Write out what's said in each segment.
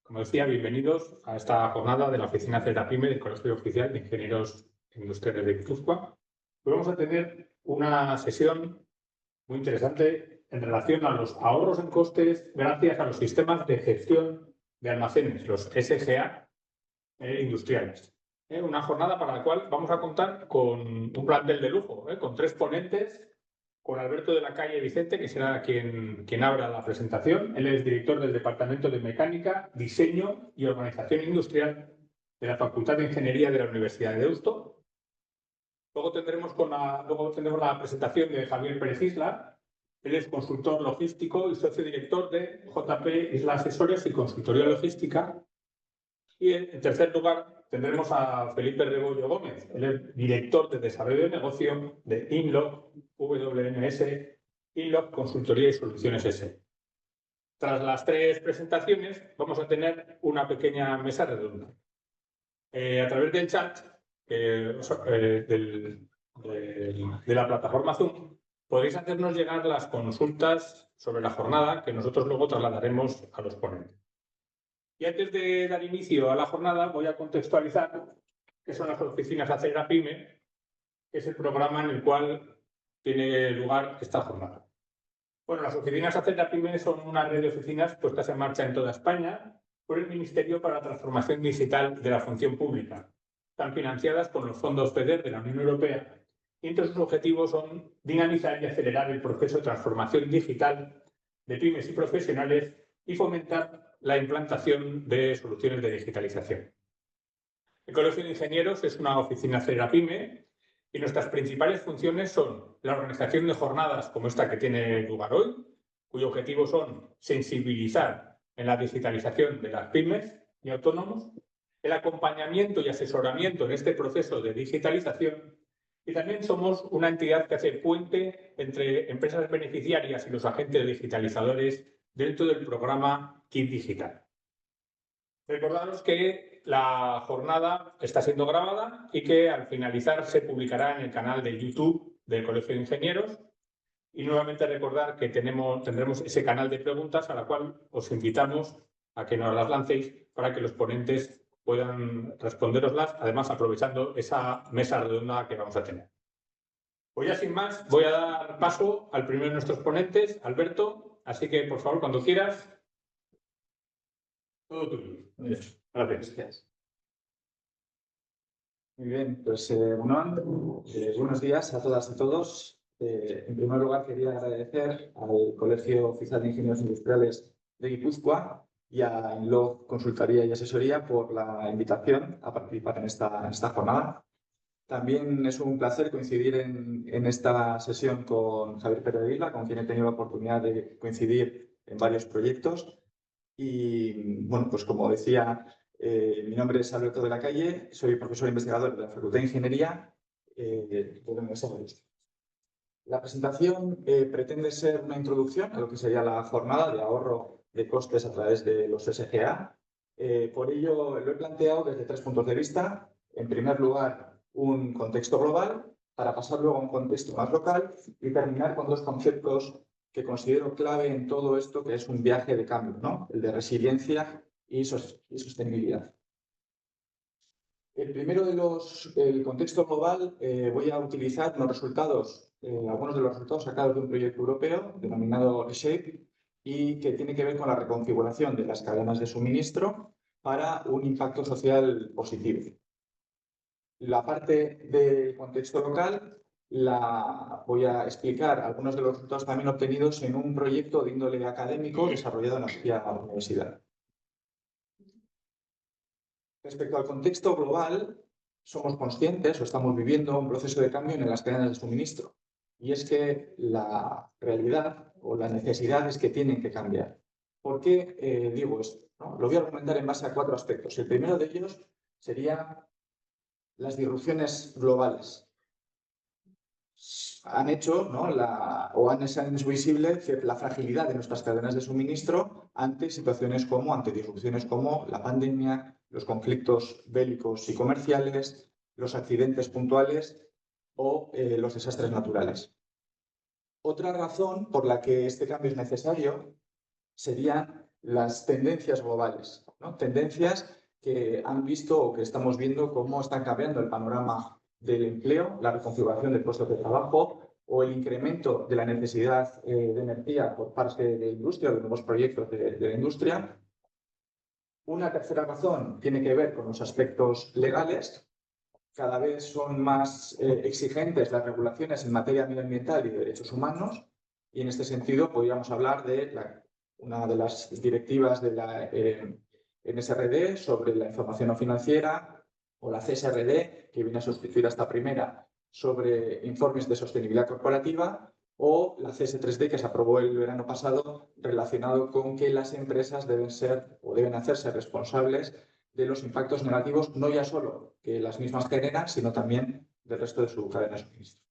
Como decía, bienvenidos a esta jornada de la Oficina CERAPYME del Colegio Oficial de Ingenieros Industriales de Guipúzcoa. Hoy vamos a tener una sesión muy interesante en relación a los ahorros en costes gracias a los sistemas de gestión de almacenes, los SGA industriales. Una jornada para la cual vamos a contar con un plantel de lujo, con 3 ponentes, con Alberto de la Calle Vicente, que será quien abra la presentación. Él es director del Departamento de Mecánica, Diseño y Organización Industrial de la Facultad de Ingeniería de la Universidad de Deusto. Luego tendremos la presentación de Javier Pérez Isla. Él es consultor logístico y socio director de JP Isla Asesores y Consultoría Logística. Y en tercer lugar tendremos a Felipe Rebollo Gómez. Él es director de Desarrollo de Negocio de Inloc WMS, Inloc Consultoría y Soluciones S. Tras las 3 presentaciones vamos a tener una pequeña mesa redonda. A través del chat de la plataforma Zoom podéis hacernos llegar las consultas sobre la jornada que nosotros luego trasladaremos a los ponentes. Y antes de dar inicio a la jornada, voy a contextualizar qué son las oficinas CERAPYME, que es el programa en el cual tiene lugar esta jornada. Bueno, las oficinas CERAPYME son una red de oficinas puestas en marcha en toda España por el Ministerio para la Transformación Digital de la Función Pública. Están financiadas por los fondos FEDER de la Unión Europea y entre sus objetivos son dinamizar y acelerar el proceso de transformación digital de pymes y profesionales y fomentar la implantación de soluciones de digitalización. El Colegio de Ingenieros es una oficina CERAPYME y nuestras principales funciones son la organización de jornadas como esta que tiene lugar hoy, cuyo objetivo son sensibilizar en la digitalización de las pymes y autónomos, el acompañamiento y asesoramiento en este proceso de digitalización, y también somos una entidad que hace puente entre empresas beneficiarias y los agentes digitalizadores dentro del programa Kit Digital. Recordaros que la jornada está siendo grabada y que al finalizar se publicará en el canal de YouTube del Colegio de Ingenieros. Y nuevamente recordar que tendremos ese canal de preguntas a la cual os invitamos a que nos las lancéis para que los ponentes puedan responderoslas, además aprovechando esa mesa redonda que vamos a tener. Pues ya sin más, voy a dar paso al primero de nuestros ponentes, Alberto, así que por favor, cuando quieras, todo tuyo. Gracias. Muy bien, pues buenos días a todas y todos. En primer lugar, quería agradecer al Colegio Oficial de Ingenieros Industriales de Guipúzcoa y a Inloc Consultoría y Asesoría por la invitación a participar en esta jornada. También es un placer coincidir en esta sesión con Javier Pérez Isla, con quien he tenido la oportunidad de coincidir en varios proyectos. Y bueno, pues como decía, mi nombre es Alberto de la Calle, soy profesor investigador de la Facultad de Ingeniería de la Universidad de Deusto. La presentación pretende ser una introducción a lo que sería la jornada de ahorro de costes a través de los SGA. Por ello, lo he planteado desde 3 puntos de vista. En primer lugar, un contexto global, para pasar luego a un contexto más local y terminar con 2 conceptos que considero clave en todo esto, que es un viaje de cambio, ¿no? El de resiliencia y sostenibilidad. El primero el contexto global, voy a utilizar algunos de los resultados sacados de un proyecto europeo denominado Reshape y que tiene que ver con la reconfiguración de las cadenas de suministro para un impacto social positivo. La parte del contexto local voy a explicar algunos de los resultados también obtenidos en un proyecto de índole académico desarrollado en la propia universidad. Respecto al contexto global, somos conscientes o estamos viviendo un proceso de cambio en las cadenas de suministro. Y es que la realidad o la necesidad es que tienen que cambiar. ¿Por qué digo esto? ¿No? Lo voy a argumentar en base a 4 aspectos. El primero de ellos sería las disrupciones globales. Han hecho, ¿no? han hecho visible la fragilidad de nuestras cadenas de suministro ante disrupciones como la pandemia, los conflictos bélicos y comerciales, los accidentes puntuales o los desastres naturales. Otra razón por la que este cambio es necesario sería las tendencias globales, ¿no? Tendencias que han visto o que estamos viendo cómo están cambiando el panorama del empleo, la reconfiguración del puesto de trabajo o el incremento de la necesidad de energía por parte de la industria, de nuevos proyectos de la industria. Una tercera razón tiene que ver con los aspectos legales. Cada vez son más exigentes las regulaciones en materia medioambiental y de derechos humanos, y en este sentido podríamos hablar de una de las directivas de la NSRD sobre la información no financiera, o la CSRD, que viene a sustituir a esta primera, sobre informes de sostenibilidad corporativa, o la CS3D, que se aprobó el verano pasado, relacionado con que las empresas deben ser o deben hacerse responsables de los impactos negativos, no ya solo que las mismas generan, sino también del resto de su cadena de suministro.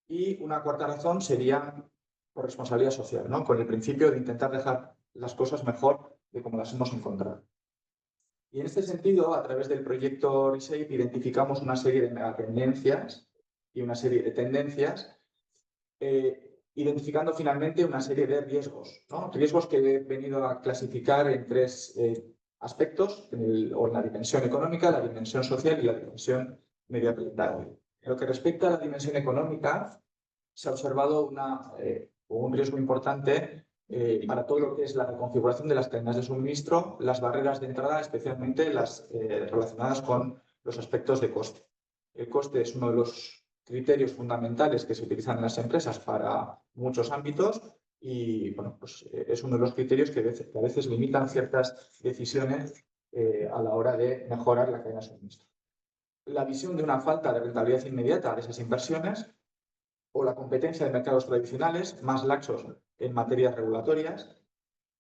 Y una cuarta razón sería por responsabilidad social, ¿no? Con el principio de intentar dejar las cosas mejor de como las hemos encontrado. Y en este sentido, a través del proyecto ReShape, identificamos una serie de megatendencias y una serie de tendencias, identificando finalmente una serie de riesgos, ¿no? Riesgos que he venido a clasificar en tres aspectos, o en la dimensión económica, la dimensión social y la dimensión medioambiental. En lo que respecta a la dimensión económica, se ha observado un riesgo importante para todo lo que es la reconfiguración de las cadenas de suministro, las barreras de entrada, especialmente las relacionadas con los aspectos de coste. El coste es uno de los criterios fundamentales que se utilizan en las empresas para muchos ámbitos y bueno, pues, es uno de los criterios que a veces limitan ciertas decisiones a la hora de mejorar la cadena de suministro. La visión de una falta de rentabilidad inmediata de esas inversiones o la competencia de mercados tradicionales más laxos en materias regulatorias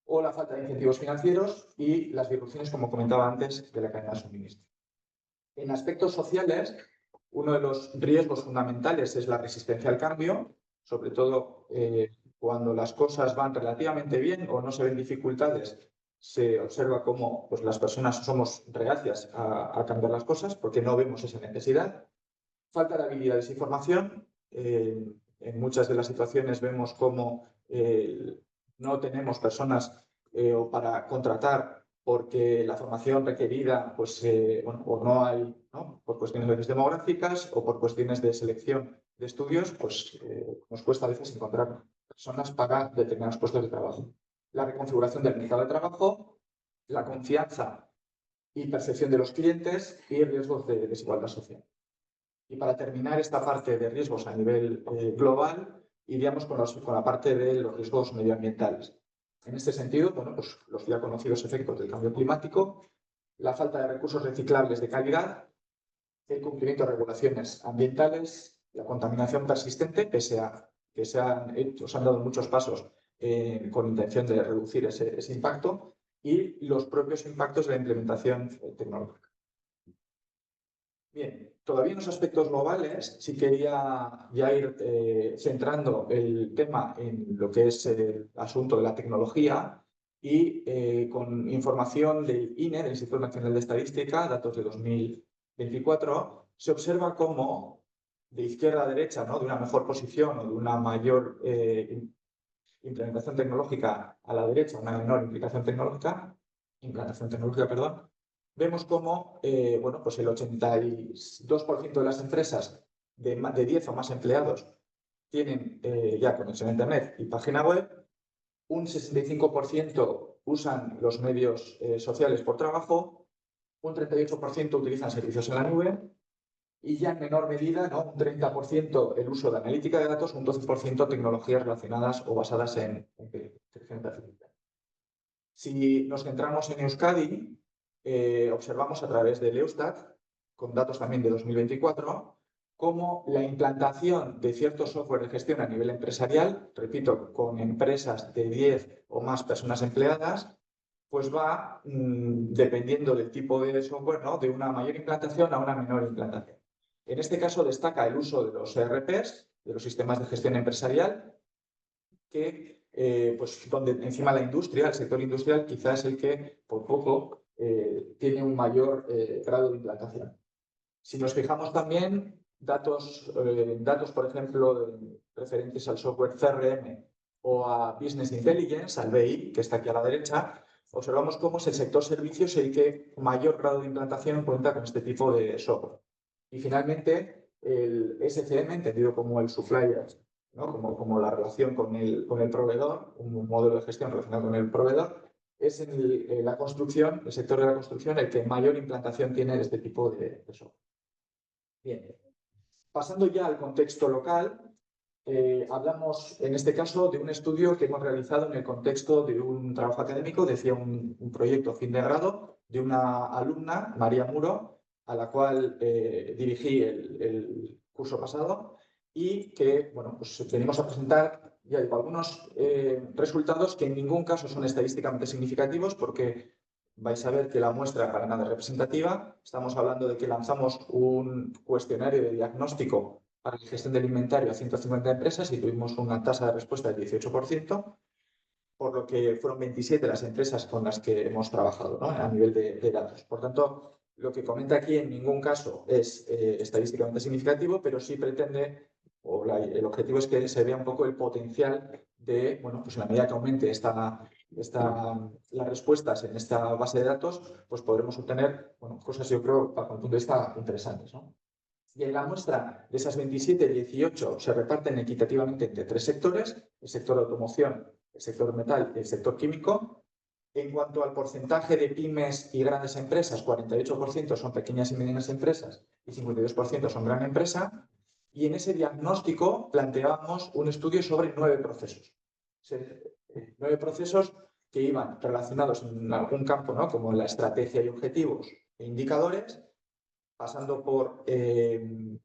o la falta de incentivos financieros y las disrupciones, como comentaba antes, de la cadena de suministro. En aspectos sociales, uno de los riesgos fundamentales es la resistencia al cambio, sobre todo cuando las cosas van relativamente bien o no se ven dificultades, se observa cómo pues, las personas somos reacias a cambiar las cosas porque no vemos esa necesidad. Falta de habilidades y formación. En muchas de las situaciones vemos cómo no tenemos personas o para contratar porque la formación requerida pues, o no hay, ¿no? Por cuestiones demográficas o por cuestiones de selección de estudios, pues nos cuesta a veces encontrar personas para determinados puestos de trabajo. La reconfiguración del mercado de trabajo, la confianza y percepción de los clientes y riesgos de desigualdad social. Y para terminar esta parte de riesgos a nivel global, iríamos con la parte de los riesgos medioambientales. En este sentido, bueno, pues los ya conocidos efectos del cambio climático, la falta de recursos reciclables de calidad, el cumplimiento de regulaciones ambientales, la contaminación persistente, pese a que se han dado muchos pasos con intención de reducir ese impacto, y los propios impactos de la implementación tecnológica. Bien, todavía en los aspectos globales sí quería ya ir centrando el tema en lo que es el asunto de la tecnología y con información del INE, del Instituto Nacional de Estadística, datos de 2024, se observa cómo de izquierda a derecha, ¿no? De una mejor posición o de una mayor implementación tecnológica a la derecha, una menor implantación tecnológica, perdón, vemos cómo bueno, pues el 82% de las empresas de 10 o más empleados tienen ya conexión a Internet y página web, un 65% usan los medios sociales por trabajo, un 38% utilizan servicios en la nube y ya en menor medida, ¿no? Un 30% el uso de analítica de datos, un 12% tecnologías relacionadas o basadas en inteligencia artificial. Si nos centramos en Euskadi, observamos a través del Eustat, con datos también de 2024, cómo la implantación de cierto software de gestión a nivel empresarial, repito, con empresas de 10 o más personas empleadas, pues va dependiendo del tipo de software, ¿no? De una mayor implantación a una menor implantación. En este caso destaca el uso de los ERPs, de los sistemas de gestión empresarial, que pues donde encima la industria, el sector industrial, quizás es el que por poco tiene un mayor grado de implantación. Si nos fijamos también, datos por ejemplo, referentes al software CRM o a Business Intelligence, al BI, que está aquí a la derecha, observamos cómo es el sector servicios el que mayor grado de implantación cuenta con este tipo de software. Y finalmente, el SCM, entendido como el supplier, ¿no? como la relación con el proveedor, un modelo de gestión relacionado con el proveedor, es en la construcción, el sector de la construcción, el que mayor implantación tiene de este tipo de software. Bien, pasando ya al contexto local, hablamos en este caso de un estudio que hemos realizado en el contexto de un trabajo académico, decía un proyecto fin de grado de una alumna, María Muro, a la cual dirigí el curso pasado y que, bueno, pues venimos a presentar, ya digo, algunos resultados que en ningún caso son estadísticamente significativos porque vais a ver que la muestra para nada es representativa. Estamos hablando de que lanzamos un cuestionario de diagnóstico para la gestión del inventario a 150 empresas y tuvimos una tasa de respuesta del 18%, por lo que fueron 27 las empresas con las que hemos trabajado, ¿no? A nivel de datos. Por tanto, lo que comenta aquí en ningún caso es estadísticamente significativo, pero sí pretende, el objetivo es que se vea un poco el potencial de, bueno, pues en la medida que aumente las respuestas en esta base de datos, pues podremos obtener, bueno, cosas, yo creo, para el punto de vista interesantes, ¿no? Y en la muestra de esas 27, 18 se reparten equitativamente entre tres sectores: el sector automoción, el sector metal y el sector químico. En cuanto al porcentaje de pymes y grandes empresas, 48% son pequeñas y medianas empresas y 52% son gran empresa. Y en ese diagnóstico planteábamos un estudio sobre 9 procesos. 9 procesos que iban relacionados en algún campo, ¿no? Como la estrategia y objetivos e indicadores, pasando por el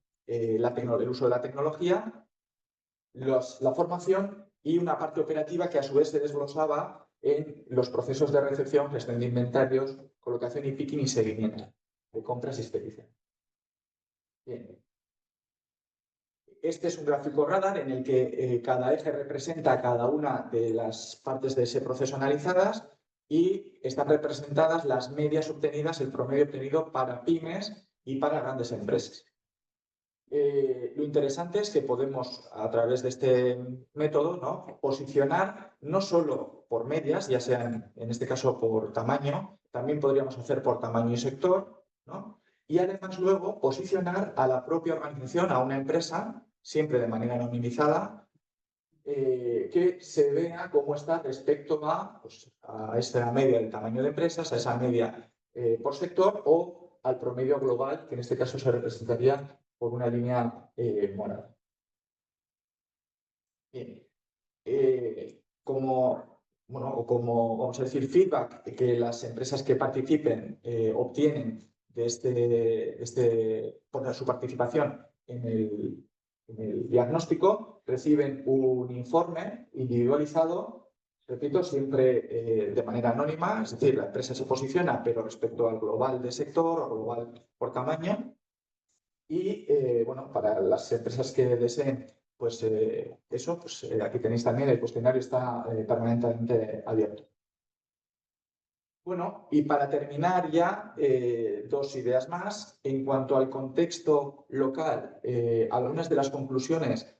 uso de la tecnología, la formación y una parte operativa que a su vez se desglosaba en los procesos de recepción, gestión de inventarios, colocación y picking y seguimiento de compras y expedición. Bien. Este es un gráfico radar en el que cada eje representa cada una de las partes de ese proceso analizadas y están representadas las medias obtenidas, el promedio obtenido para pymes y para grandes empresas. Lo interesante es que podemos, a través de este método, ¿no?, posicionar no solo por medias, ya sean en este caso por tamaño, también podríamos hacer por tamaño y sector, ¿no? Y además luego posicionar a la propia organización, a una empresa, siempre de manera anonimizada, que se vea cómo está respecto pues, a esa media del tamaño de empresas, a esa media por sector o al promedio global, que en este caso se representaría por una línea morada. Bien. Como vamos a decir, feedback que las empresas que participen obtienen por su participación en el diagnóstico, reciben un informe individualizado, repito, siempre de manera anónima, es decir, la empresa se posiciona, pero respecto al global de sector o global por tamaño. Y bueno, para las empresas que deseen, pues aquí tenéis también el cuestionario, está permanentemente abierto. Bueno, y para terminar ya, dos ideas más. En cuanto al contexto local, algunas de las conclusiones,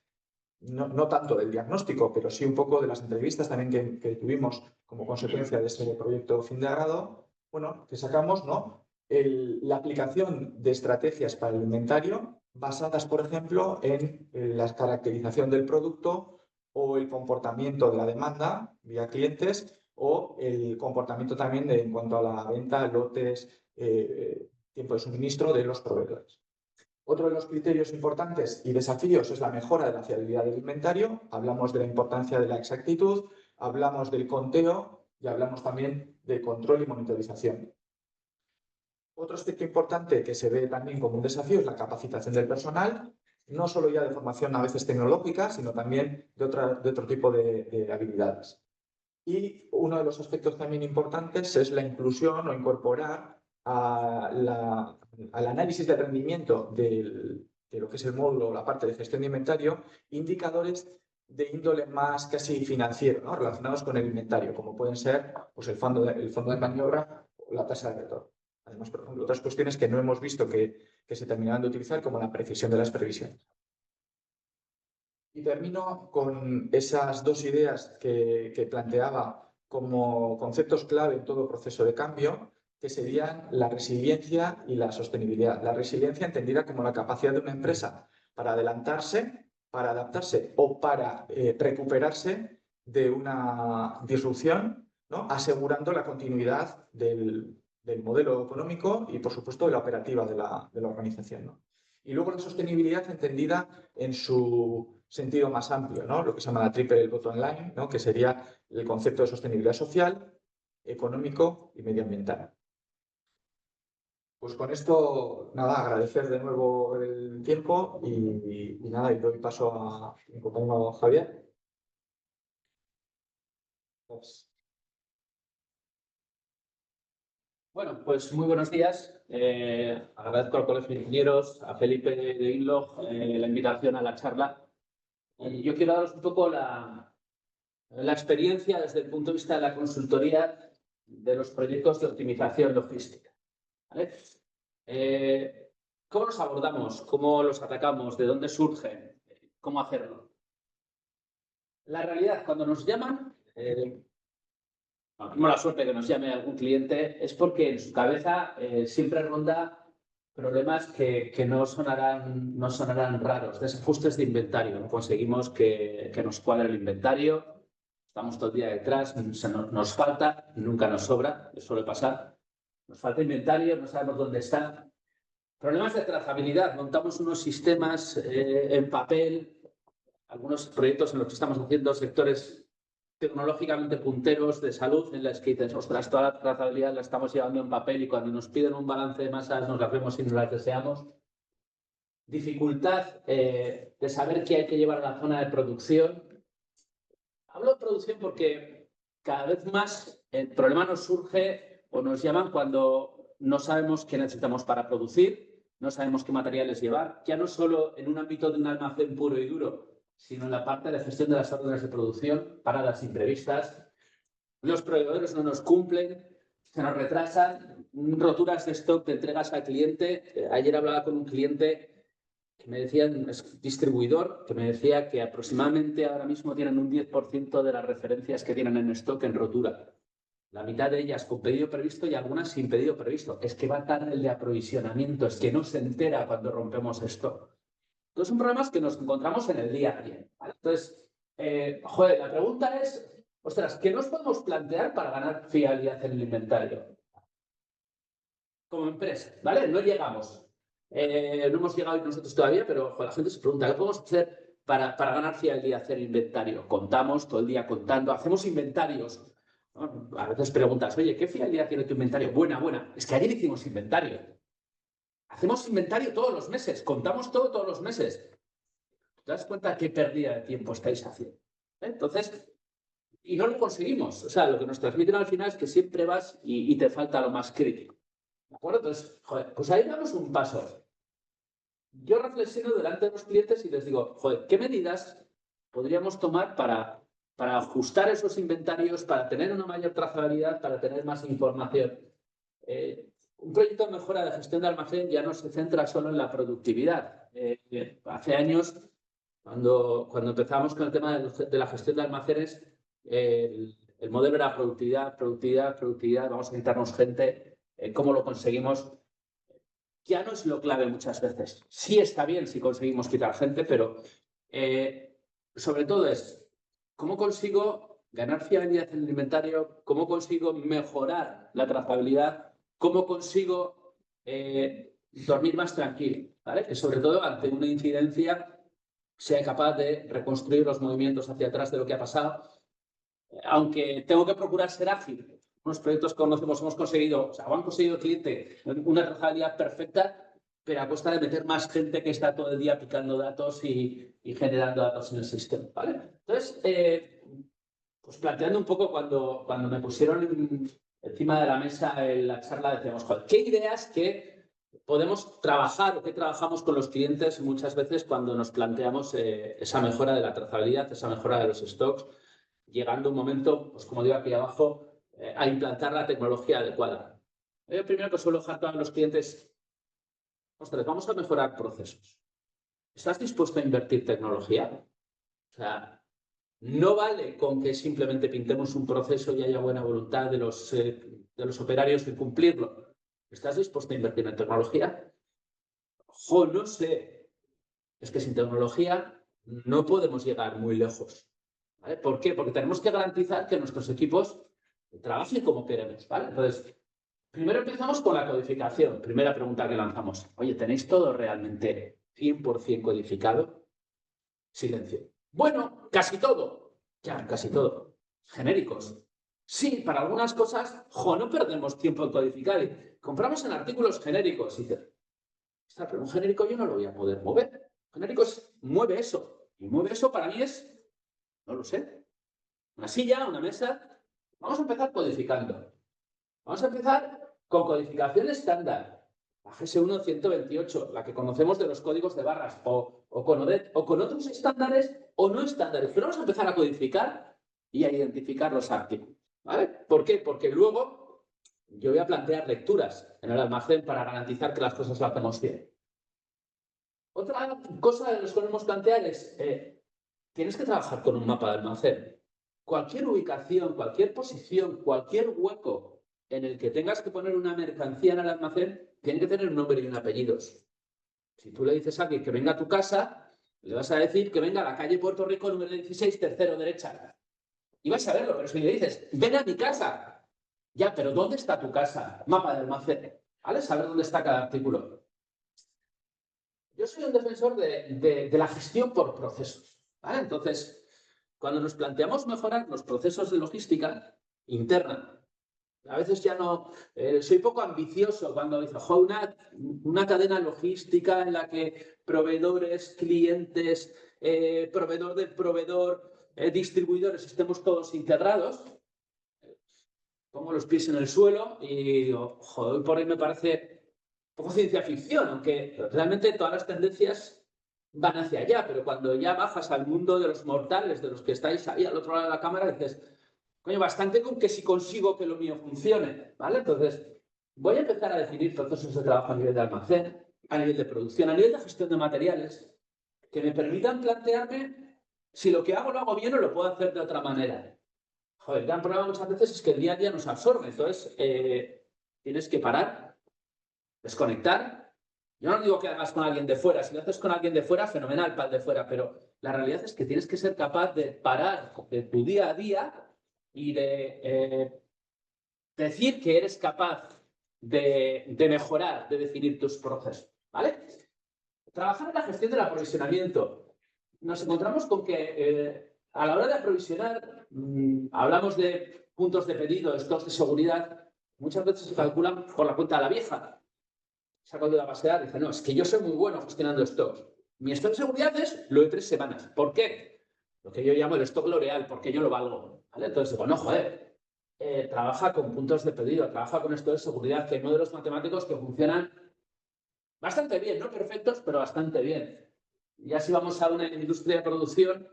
no tanto del diagnóstico, pero sí un poco de las entrevistas también que tuvimos como consecuencia de este proyecto fin de grado, bueno, que sacamos, ¿no?, la aplicación de estrategias para el inventario basadas, por ejemplo, en la caracterización del producto o el comportamiento de la demanda vía clientes o el comportamiento también en cuanto a la venta, lotes, tiempo de suministro de los proveedores. Otro de los criterios importantes y desafíos es la mejora de la fiabilidad del inventario. Hablamos de la importancia de la exactitud, hablamos del conteo y hablamos también de control y monitorización. Otro aspecto importante que se ve también como un desafío es la capacitación del personal, no solo ya de formación a veces tecnológica, sino también de otro tipo de habilidades. Y uno de los aspectos también importantes es la inclusión o incorporar al análisis de rendimiento de lo que es el módulo o la parte de gestión de inventario, indicadores de índole más casi financiero, ¿no?, relacionados con el inventario, como pueden ser pues, el fondo de maniobra o la tasa de retorno. Además, por ejemplo, otras cuestiones que no hemos visto que se terminaban de utilizar, como la precisión de las previsiones. Y termino con esas dos ideas que planteaba como conceptos clave en todo proceso de cambio, que serían la resiliencia y la sostenibilidad. La resiliencia entendida como la capacidad de una empresa para adelantarse, para adaptarse o para recuperarse de una disrupción, ¿no? Asegurando la continuidad del modelo económico y, por supuesto, de la operativa de la organización, ¿no? Y luego la sostenibilidad entendida en su sentido más amplio, ¿no? Lo que se llama la triple bottom line, ¿no? Que sería el concepto de sostenibilidad social, económico y medioambiental. Pues con esto, nada, agradecer de nuevo el tiempo y nada, y doy paso a mi compañero Javier. Pues, Bueno, pues muy buenos días. Agradezco al Colegio de Ingenieros, a Felipe de Inlog, la invitación a la charla. Yo quiero daros un poco la experiencia desde el punto de vista de la consultoría de los proyectos de optimización logística. ¿Vale? ¿Cómo los abordamos? ¿Cómo los atacamos? ¿De dónde surgen? ¿Cómo hacerlo? La realidad, cuando nos llaman, tenemos la suerte que nos llame algún cliente, es porque en su cabeza siempre ronda problemas que no sonarán raros, desajustes de inventario. Conseguimos que nos cuadre el inventario, estamos todo el día detrás, nos falta, nunca nos sobra, eso suele pasar. Nos falta inventario, no sabemos dónde está. Problemas de trazabilidad, montamos unos sistemas en papel, algunos proyectos en los que estamos haciendo sectores tecnológicamente punteros de salud en las que dices, ostras, toda la trazabilidad la estamos llevando en papel y cuando nos piden un balance de masas nos las vemos y no las deseamos. Dificultad de saber qué hay que llevar a la zona de producción. Hablo de producción porque cada vez más el problema nos surge o nos llaman cuando no sabemos qué necesitamos para producir, no sabemos qué materiales llevar, ya no solo en un ámbito de un almacén puro y duro, sino en la parte de gestión de las órdenes de producción, paradas imprevistas. Los proveedores no nos cumplen, se nos retrasan, roturas de stock de entregas al cliente. Ayer hablaba con un cliente que me decía, es distribuidor, que me decía que aproximadamente ahora mismo tienen un 10% de las referencias que tienen en stock en rotura. La mitad de ellas con pedido previsto y algunas sin pedido previsto. Es que va tarde el de aprovisionamiento, es que no se entera cuando rompemos stock. Entonces son problemas que nos encontramos en el día a día, ¿vale? Entonces, la pregunta es, ostras, ¿qué nos podemos plantear para ganar fiabilidad en el inventario? Como empresa, ¿vale? No llegamos. No hemos llegado nosotros todavía, pero la gente se pregunta, ¿qué podemos hacer para ganar fiabilidad en el inventario? Contamos todo el día contando, hacemos inventarios, ¿no? A veces preguntas, oye, ¿qué fiabilidad tiene tu inventario? Buena. Es que ayer hicimos inventario. Hacemos inventario todos los meses, contamos todo todos los meses. ¿Te das cuenta qué pérdida de tiempo estáis haciendo? Entonces, y no lo conseguimos. O sea, lo que nos transmiten al final es que siempre vas y te falta lo más crítico. ¿De acuerdo? Entonces, pues ahí damos un paso. Yo reflexiono delante de los clientes y les digo, ¿qué medidas podríamos tomar para ajustar esos inventarios, para tener una mayor trazabilidad, para tener más información? Un proyecto de mejora de gestión de almacén ya no se centra solo en la productividad. Hace años, cuando empezamos con el tema de la gestión de almacenes, el modelo era productividad, vamos a necesitarnos gente, ¿cómo lo conseguimos? Ya no es lo clave muchas veces. Sí está bien si conseguimos quitar gente, pero sobre todo es cómo consigo ganar fiabilidad en el inventario, cómo consigo mejorar la trazabilidad, cómo consigo dormir más tranquilo, ¿vale? Que sobre todo ante una incidencia sea capaz de reconstruir los movimientos hacia atrás de lo que ha pasado. Aunque tengo que procurar ser ágil. Unos proyectos que conocemos hemos conseguido, o sea, han conseguido el cliente una trazabilidad perfecta, pero a costa de meter más gente que está todo el día picando datos y generando datos en el sistema, ¿vale? Entonces, pues planteando un poco cuando me pusieron encima de la mesa en la charla, decíamos, ¿qué ideas que podemos trabajar o qué trabajamos con los clientes muchas veces cuando nos planteamos esa mejora de la trazabilidad, esa mejora de los stocks, llegando un momento, pues como digo aquí abajo, a implantar la tecnología adecuada? Lo primero que suelo dejar a los clientes, ostras, vamos a mejorar procesos. ¿Estás dispuesto a invertir tecnología? O sea, no vale con que simplemente pintemos un proceso y haya buena voluntad de los operarios en cumplirlo. ¿Estás dispuesto a invertir en tecnología? Jo, no sé. Es que sin tecnología no podemos llegar muy lejos. ¿Vale? ¿Por qué? Porque tenemos que garantizar que nuestros equipos trabajen como queremos. ¿Vale? Entonces, primero empezamos con la codificación. Primera pregunta que lanzamos. Oye, ¿tenéis todo realmente 100% codificado? Silencio. Bueno, casi todo. Ya, casi todo. Genéricos. Sí, para algunas cosas, no perdemos tiempo en codificar. Y compramos en artículos genéricos. Y dices, pero un genérico yo no lo voy a poder mover. Un genérico mueve eso. Y mueve eso para mí es, no lo sé, una silla, una mesa. Vamos a empezar codificando. Vamos a empezar con codificación estándar. La GS1 128, la que conocemos de los códigos de barras, o con ODET, o con otros estándares o no estándares. Pero vamos a empezar a codificar y a identificar los artículos. ¿Vale? ¿Por qué? Porque luego yo voy a plantear lecturas en el almacén para garantizar que las cosas las hacemos bien. Otra cosa que nos podemos plantear es, tienes que trabajar con un mapa de almacén. Cualquier ubicación, cualquier posición, cualquier hueco en el que tengas que poner una mercancía en el almacén, tiene que tener un nombre y un apellido. Si tú le dices a alguien que venga a tu casa, le vas a decir que venga a la calle Puerto Rico, número 16, tercero derecha. Y vas a verlo, pero si le dices, ven a mi casa. Ya, pero ¿dónde está tu casa? Mapa de almacén. ¿Vale? Saber dónde está cada artículo. Yo soy un defensor de la gestión por procesos. ¿Vale? Entonces, cuando nos planteamos mejorar los procesos de logística interna, a veces ya no... soy poco ambicioso cuando digo, una cadena logística en la que proveedores, clientes, proveedor del proveedor, distribuidores, estemos todos integrados. Pongo los pies en el suelo y digo, joder, por ahí me parece un poco ciencia ficción, aunque realmente todas las tendencias van hacia allá, pero cuando ya bajas al mundo de los mortales, de los que estáis ahí al otro lado de la cámara, dices, coño, bastante con que si consigo que lo mío funcione, ¿vale? Entonces, voy a empezar a definir procesos de trabajo a nivel de almacén, a nivel de producción, a nivel de gestión de materiales, que me permitan plantearme si lo que hago lo hago bien o lo puedo hacer de otra manera. Joder, el gran problema muchas veces es que el día a día nos absorbe, entonces tienes que parar, desconectar. Yo no digo que hagas con alguien de fuera, si lo haces con alguien de fuera, fenomenal para el de fuera, pero la realidad es que tienes que ser capaz de parar de tu día a día y de decir que eres capaz de mejorar, de definir tus procesos, ¿vale? Trabajar en la gestión del aprovisionamiento. Nos encontramos con que a la hora de aprovisionar, hablamos de puntos de pedido, stocks de seguridad, muchas veces se calculan por la cuenta de la vieja. Saco de la base de datos y dice, no, es que yo soy muy bueno gestionando stocks. Mi stock de seguridad es lo de 3 semanas. ¿Por qué? Lo que yo llamo el stock L'Oreal, porque yo lo valgo. ¿Vale? Entonces digo, no, joder, trabaja con puntos de pedido, trabaja con stock de seguridad, que hay modelos matemáticos que funcionan bastante bien, no perfectos, pero bastante bien. Ya si vamos a una industria de producción,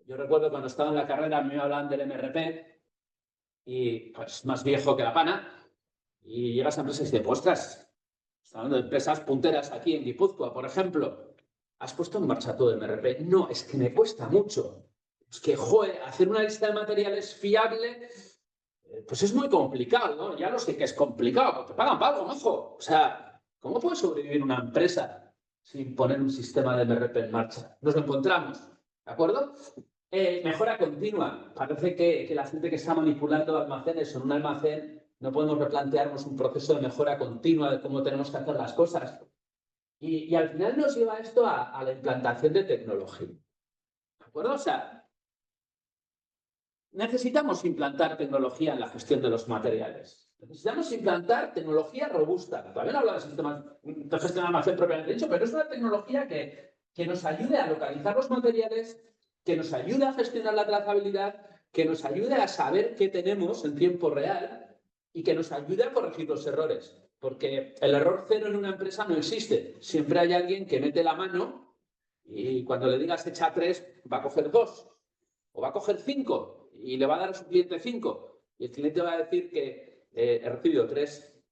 yo recuerdo cuando estaba en la carrera, a mí me hablaban del MRP y pues más viejo que la pana, y llegas a empresas y dices, ostras, estamos hablando de empresas punteras aquí en Guipúzcoa, por ejemplo, ¿has puesto en marcha todo el MRP? No, es que me cuesta mucho. Es que, joder, hacer una lista de materiales fiable, pues es muy complicado, ¿no? Ya lo sé que es complicado, porque te pagan pago, majo. O sea, ¿cómo puede sobrevivir una empresa sin poner un sistema de MRP en marcha? Nos lo encontramos, ¿de acuerdo? Mejora continua. Parece que la gente que está manipulando almacenes en un almacén no podemos replantearnos un proceso de mejora continua de cómo tenemos que hacer las cosas. Y al final nos lleva esto a la implantación de tecnología. ¿De acuerdo? O sea, necesitamos implantar tecnología en la gestión de los materiales. Necesitamos implantar tecnología robusta. Todavía no hablo de sistemas de gestión de almacén propiamente dicho, pero es una tecnología que nos ayude a localizar los materiales, que nos ayude a gestionar la trazabilidad, que nos ayude a saber qué tenemos en tiempo real y que nos ayude a corregir los errores. Porque el error cero en una empresa no existe. Siempre hay alguien que mete la mano y cuando le digas echa 3, va a coger 2 o va a coger 5 y le va a dar a su cliente 5. Y el cliente va a decir que he recibido 3.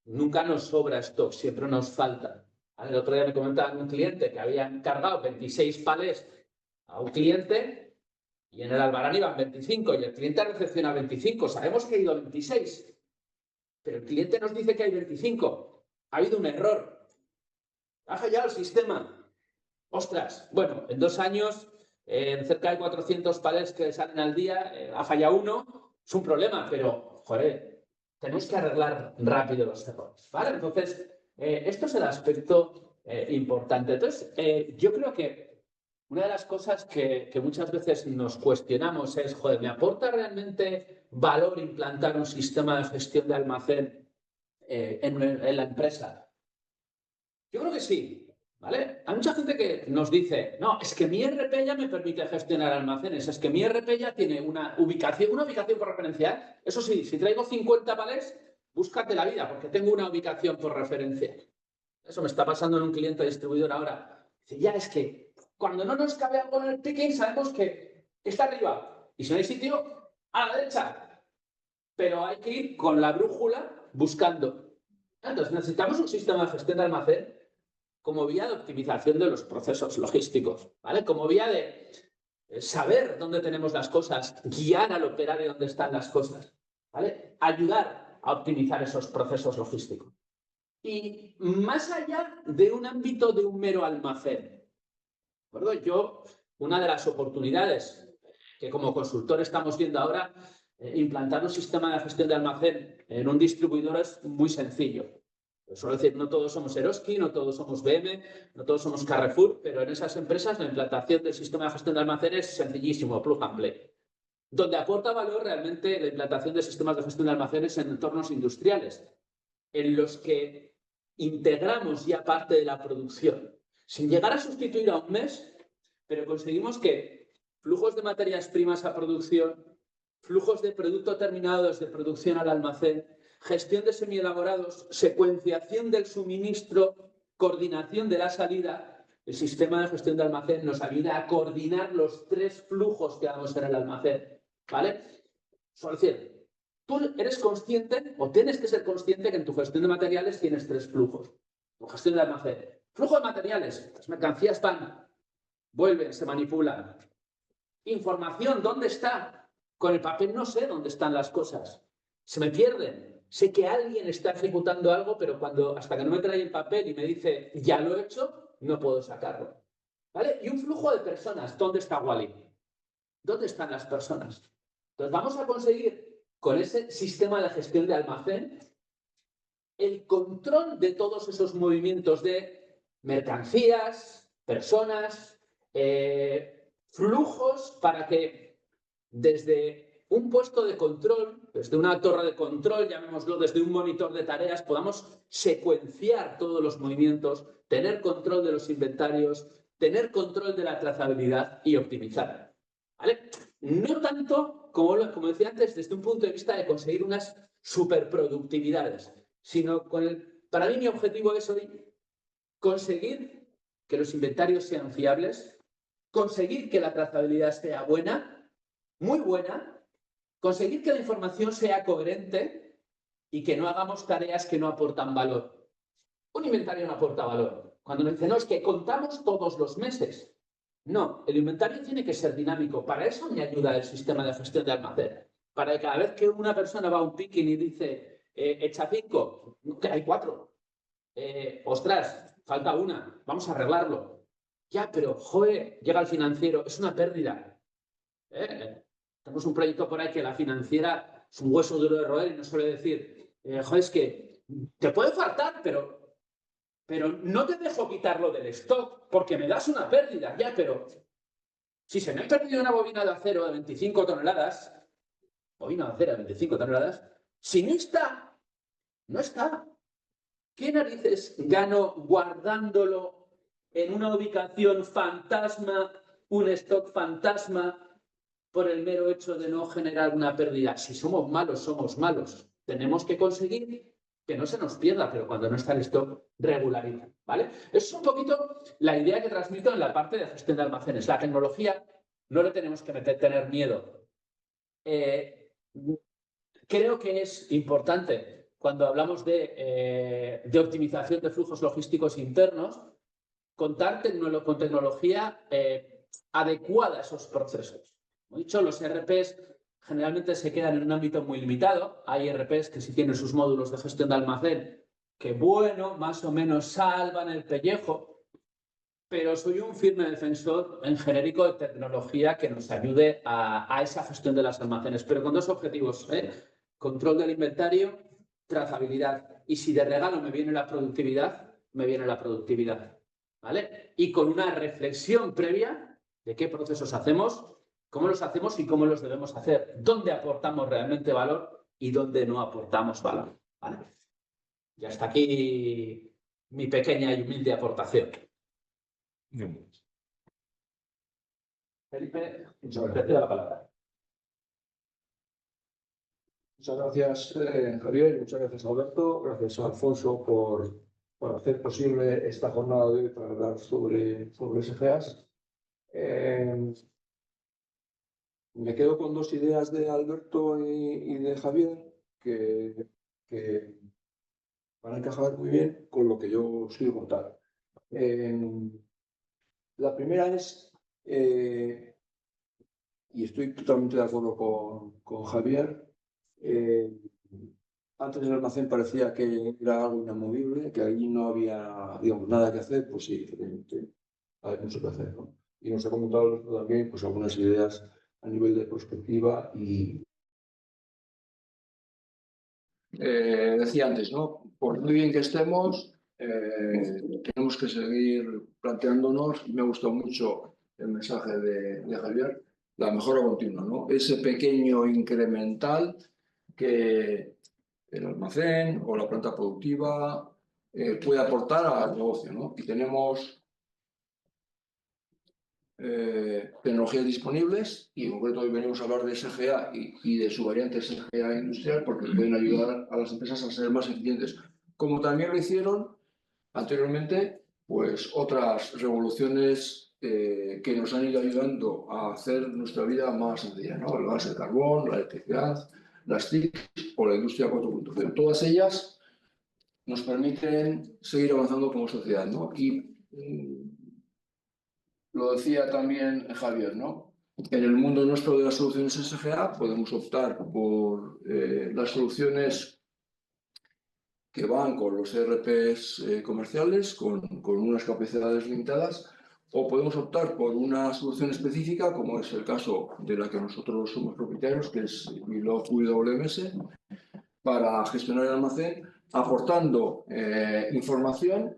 Nunca nos sobra stock, siempre nos falta. El otro día me comentaba un cliente que habían cargado 26 palés a un cliente y en el Albarán iban 25 y el cliente recepciona 25. Sabemos que ha ido 26, pero el cliente nos dice que hay 25. Ha habido un error. Ha fallado el sistema. Ostras, bueno, en 2 años, en cerca de 400 palets que salen al día, ha fallado uno. Es un problema, pero, joder, tenemos que arreglar rápido los errores, ¿vale? Entonces, esto es el aspecto importante. Entonces, yo creo que una de las cosas que muchas veces nos cuestionamos es, joder, ¿me aporta realmente valor implantar un sistema de gestión de almacén en la empresa? Yo creo que sí, ¿vale? Hay mucha gente que nos dice, no, es que mi ERP ya me permite gestionar almacenes, es que mi ERP ya tiene una ubicación por referencia. Eso sí, si traigo 50 palés, búscate la vida, porque tengo una ubicación por referencia. Eso me está pasando en un cliente distribuidor ahora. Dice, ya es que cuando no nos cabe algo en el picking, sabemos que está arriba. Y si no hay sitio, a la derecha. Pero hay que ir con la brújula buscando. Entonces, necesitamos un sistema de gestión de almacén como vía de optimización de los procesos logísticos, ¿vale? Como vía de saber dónde tenemos las cosas, guiar al operario dónde están las cosas, ¿vale? Ayudar a optimizar esos procesos logísticos. Y más allá de un ámbito de un mero almacén, ¿de acuerdo? Yo, una de las oportunidades que como consultor estamos viendo ahora, implantar un sistema de gestión de almacén en un distribuidor es muy sencillo. Suelo decir, no todos somos Eroski, no todos somos BM, no todos somos Carrefour, pero en esas empresas la implantación del sistema de gestión de almacén es sencillísimo, plug and play. Donde aporta valor realmente la implantación de sistemas de gestión de almacenes en entornos industriales, en los que integramos ya parte de la producción, sin llegar a sustituir a un mes, pero conseguimos que flujos de materias primas a producción, flujos de producto terminado desde producción al almacén, gestión de semielaborados, secuenciación del suministro, coordinación de la salida. El sistema de gestión de almacén nos ayuda a coordinar los 3 flujos que damos en el almacén, ¿vale? Es decir, tú eres consciente o tienes que ser consciente que en tu gestión de materiales tienes 3 flujos. Tu gestión de almacén. Flujo de materiales, las mercancías van, vuelven, se manipulan. Información, ¿dónde está? Con el papel no sé dónde están las cosas. Se me pierden. Sé que alguien está ejecutando algo, pero hasta que no me trae el papel y me dice, ya lo he hecho, no puedo sacarlo. ¿Vale? Y un flujo de personas. ¿Dónde está Wally? ¿Dónde están las personas? Entonces vamos a conseguir, con ese sistema de gestión de almacén, el control de todos esos movimientos de mercancías, personas, flujos, para que desde un puesto de control, desde una torre de control, llamémoslo, desde un monitor de tareas, podamos secuenciar todos los movimientos, tener control de los inventarios, tener control de la trazabilidad y optimizar. ¿Vale? No tanto, como decía antes, desde un punto de vista de conseguir unas superproductividades, sino para mí mi objetivo es hoy conseguir que los inventarios sean fiables, conseguir que la trazabilidad sea buena, muy buena, conseguir que la información sea coherente y que no hagamos tareas que no aportan valor. Un inventario no aporta valor. Cuando nos dicen, no, es que contamos todos los meses. No, el inventario tiene que ser dinámico. Para eso me ayuda el sistema de gestión de almacén. Para que cada vez que una persona va a un picking y dice, echa 5, que hay 4. Ostras, falta una, vamos a arreglarlo. Ya, pero, joder, llega el financiero, es una pérdida. Tenemos un proyecto por ahí que la financiera es un hueso duro de roer y nos suele decir, joder, es que te puede faltar, pero no te dejo quitarlo del stock porque me das una pérdida. Ya, pero si se me ha perdido una bobina de acero de 25 toneladas, bobina de acero de 25 toneladas, si no está, no está. ¿Qué narices gano guardándolo en una ubicación fantasma, un stock fantasma, por el mero hecho de no generar una pérdida? Si somos malos, somos malos. Tenemos que conseguir que no se nos pierda, pero cuando no está el stock, regulariza, ¿vale? Es un poquito la idea que transmito en la parte de gestión de almacenes. La tecnología no le tenemos que tener miedo. Creo que es importante cuando hablamos de optimización de flujos logísticos internos, contar con tecnología adecuada a esos procesos. Como he dicho, los ERPs generalmente se quedan en un ámbito muy limitado. Hay ERPs que sí tienen sus módulos de gestión de almacén que, bueno, más o menos salvan el pellejo, pero soy un firme defensor en genérico de tecnología que nos ayude a esa gestión de los almacenes, pero con dos objetivos, ¿eh? Control del inventario, trazabilidad. Y si de regalo me viene la productividad, me viene la productividad, ¿vale? Y con una reflexión previa de qué procesos hacemos, cómo los hacemos y cómo los debemos hacer, dónde aportamos realmente valor y dónde no aportamos valor, ¿vale? Y hasta aquí mi pequeña y humilde aportación. Felipe, te la palabra. Muchas gracias, Javier, y muchas gracias, Alberto. Gracias a Alfonso por hacer posible esta jornada de hoy para hablar sobre SGAs. Me quedo con dos ideas de Alberto y de Javier que van a encajar muy bien con lo que yo os quiero contar. La primera es, y estoy totalmente de acuerdo con Javier, antes el almacén parecía que era algo inamovible, que allí no había, digamos, nada que hacer. Pues sí, hay mucho que hacer, ¿no? Y nos ha comentado también pues, algunas ideas a nivel de perspectiva y decía antes, ¿no? Por muy bien que estemos, tenemos que seguir planteándonos. Me ha gustado mucho el mensaje de Javier, la mejora continua, ¿no? Ese pequeño incremental que el almacén o la planta productiva puede aportar al negocio, ¿no? Y tenemos tecnologías disponibles, y en concreto hoy venimos a hablar de SGA y de su variante SGA industrial, porque pueden ayudar a las empresas a ser más eficientes, como también lo hicieron anteriormente pues otras revoluciones que nos han ido ayudando a hacer nuestra vida más sencilla, ¿no? El gas, el carbón, la electricidad, las TIC o la industria 4.0. Todas ellas nos permiten seguir avanzando como sociedad, ¿no? Y lo decía también Javier, ¿no? En el mundo nuestro de las soluciones SGA podemos optar por las soluciones que van con los ERPs comerciales, con unas capacidades limitadas, o podemos optar por una solución específica, como es el caso de la que nosotros somos propietarios, que es Milog WMS, para gestionar el almacén, aportando información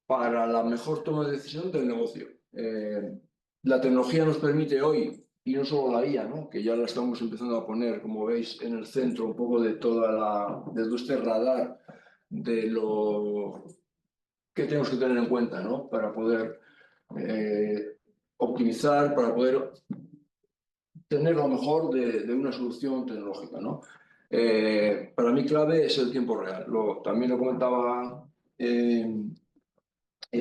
para la mejor toma de decisión del negocio. La tecnología nos permite hoy, y no solo la IA, ¿no? Que ya la estamos empezando a poner, como veis, en el centro un poco de todo este radar de lo que tenemos que tener en cuenta, ¿no? Para poder optimizar, para poder tener lo mejor de una solución tecnológica, ¿no? Para mí clave es el tiempo real. También lo comentaba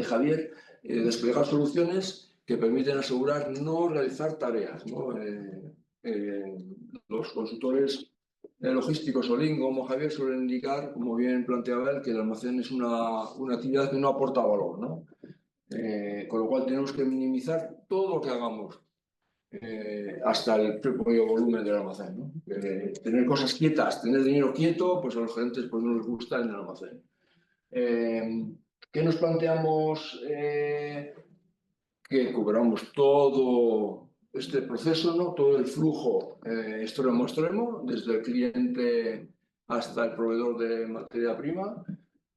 Javier, desplegar soluciones que permiten asegurar no realizar tareas, ¿no? Los consultores logísticos o Lean, como Javier, suelen indicar, como bien planteaba él, que el almacén es una actividad que no aporta valor, ¿no? Con lo cual tenemos que minimizar todo lo que hagamos, hasta el propio volumen del almacén, ¿no? Tener cosas quietas, tener dinero quieto, pues a los gerentes pues, no les gusta en el almacén. ¿Qué nos planteamos? Que cubramos todo este proceso, ¿no? Todo el flujo extremo a extremo, desde el cliente hasta el proveedor de materia prima,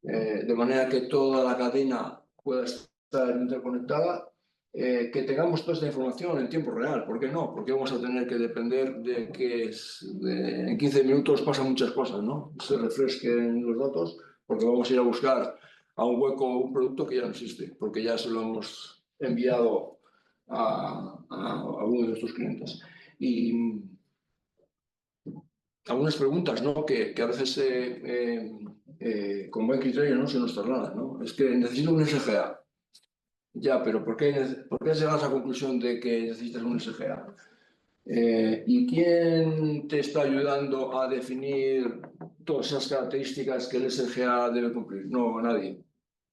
de manera que toda la cadena pueda estar interconectada, que tengamos toda esta información en tiempo real. ¿Por qué no? Porque vamos a tener que depender de que en 15 minutos pasan muchas cosas, ¿no? Se refresquen los datos, porque vamos a ir a buscar a un hueco un producto que ya no existe, porque ya se lo hemos enviado a uno de nuestros clientes. Y algunas preguntas, ¿no? que a veces con buen criterio no se nos trasladan, ¿no? Es que necesito un SGA. Ya, pero ¿por qué llegas a la conclusión de que necesitas un SGA? ¿Y quién te está ayudando a definir todas esas características que el SGA debe cumplir? No, nadie.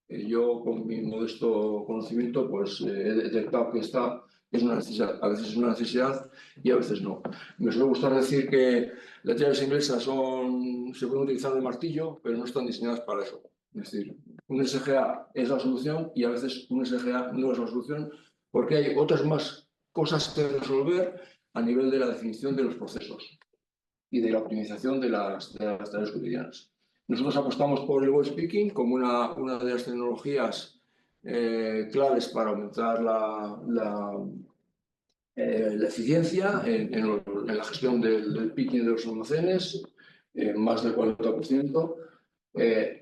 Yo, con mi modesto conocimiento, pues he detectado que está es una necesidad. A veces es una necesidad y a veces no. Me suele gustar decir que las llaves inglesas se pueden utilizar de martillo, pero no están diseñadas para eso. Es decir, un SGA es la solución y a veces un SGA no es la solución porque hay otras más cosas que resolver a nivel de la definición de los procesos y de la optimización de las tareas cotidianas. Nosotros apostamos por el voice picking como una de las tecnologías claves para aumentar la eficiencia en la gestión del picking de los almacenes, más del 40%.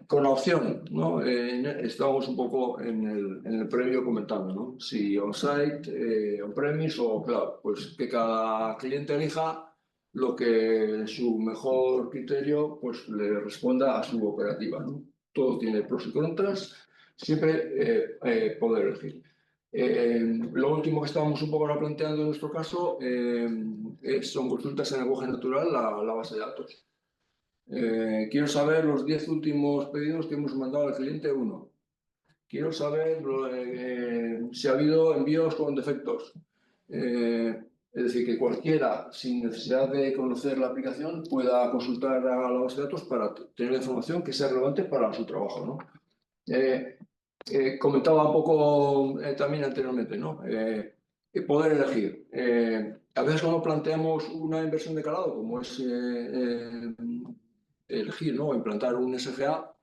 Con la opción, ¿no? Estábamos un poco en el previo comentando, ¿no? Si on-site, on-premise o cloud, pues que cada cliente elija lo que su mejor criterio pues, le responda a su operativa, ¿no? Todo tiene pros y contras, siempre poder elegir. Lo último que estábamos un poco ahora planteando en nuestro caso son consultas en lenguaje natural, la base de datos. Quiero saber los 10 últimos pedidos que hemos mandado al cliente 1. Quiero saber si ha habido envíos con defectos. Es decir, que cualquiera, sin necesidad de conocer la aplicación, pueda consultar a la base de datos para tener información que sea relevante para su trabajo, ¿no? Comentaba un poco también anteriormente, ¿no? Poder elegir. A veces cuando planteamos una inversión de calado, como es elegir, ¿no? Implantar un SGA,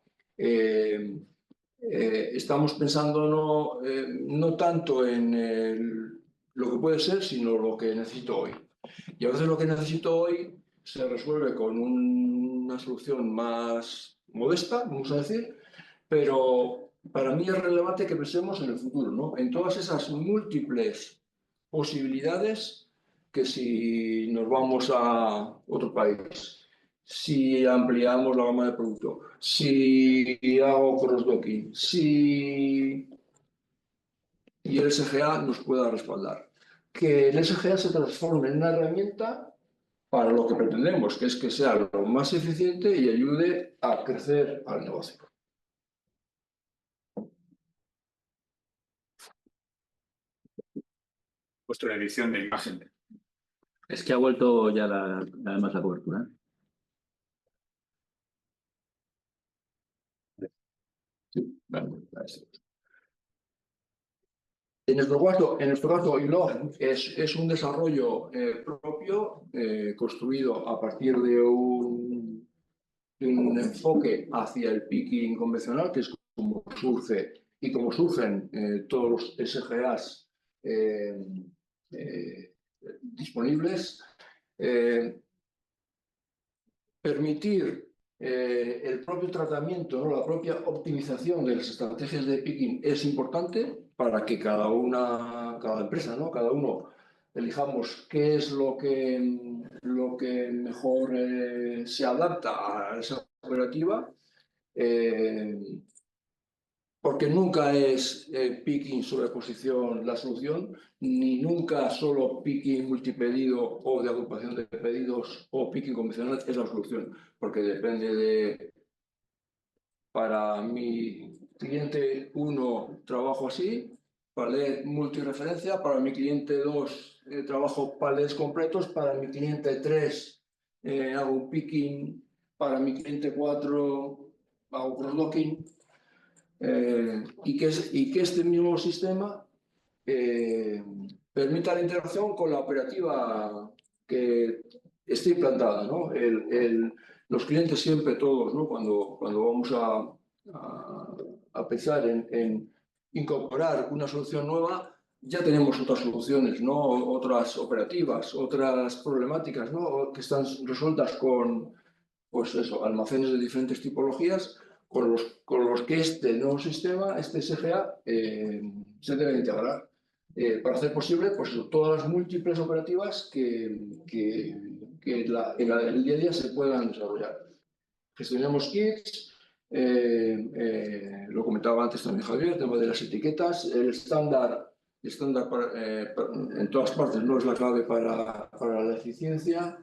estamos pensando no tanto en lo que puede ser, sino lo que necesito hoy. Y a veces lo que necesito hoy se resuelve con una solución más modesta, vamos a decir, pero para mí es relevante que pensemos en el futuro, ¿no? En todas esas múltiples posibilidades que si nos vamos a otro país, si ampliamos la gama de producto, si hago cross-docking, y el SGA nos pueda respaldar. Que el SGA se transforme en una herramienta para lo que pretendemos, que es que sea lo más eficiente y ayude a crecer al negocio. Puesto la edición de imagen. Es que ha vuelto ya además la cobertura. Sí, bueno, en nuestro caso, ILOG es un desarrollo propio construido a partir de un enfoque hacia el picking convencional, que es como surge y como surgen todos los SGAs disponibles. Permitir el propio tratamiento, ¿no? La propia optimización de las estrategias de picking es importante para que cada empresa, ¿no? Cada uno elijamos qué es lo que mejor se adapta a esa operativa, porque nunca es picking sobre posición la solución, ni nunca solo picking multipedido o de agrupación de pedidos o picking convencional es la solución, porque depende de, para mi cliente 1 trabajo así, palé multireferencia, para mi cliente 2 trabajo palés completos, para mi cliente 3 hago un picking, para mi cliente 4 hago cross-docking. Y que este mismo sistema permita la interacción con la operativa que esté implantada, ¿no? Los clientes siempre todos, ¿no? Cuando vamos a pensar en incorporar una solución nueva, ya tenemos otras soluciones, ¿no? Otras operativas, otras problemáticas, ¿no? Que están resueltas con, pues eso, almacenes de diferentes tipologías con los que este nuevo sistema, este SGA, se debe integrar para hacer posible pues, todas las múltiples operativas que en el día a día se puedan desarrollar. Gestionamos kits, lo comentaba antes también Javier, el tema de las etiquetas, el estándar en todas partes no es la clave para la eficiencia.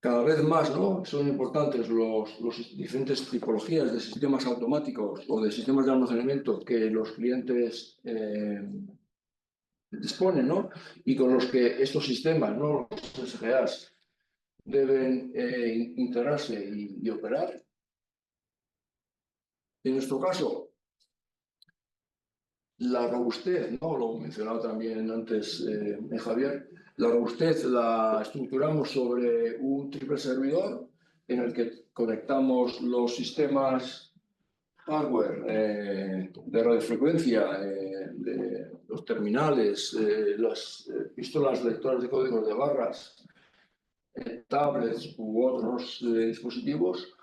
cada vez más, ¿no? Son importantes los diferentes tipologías de sistemas automáticos o de sistemas de almacenamiento que los clientes disponen, ¿no? Y con los que estos sistemas, ¿no? Los SGAs, deben integrarse y operar. En nuestro caso, la robustez, ¿no? Lo mencionaba también antes Javier, la robustez la estructuramos sobre un triple servidor en el que conectamos los sistemas hardware de radiofrecuencia, de los terminales, las pistolas lectoras de códigos de barras, tablets u otros dispositivos,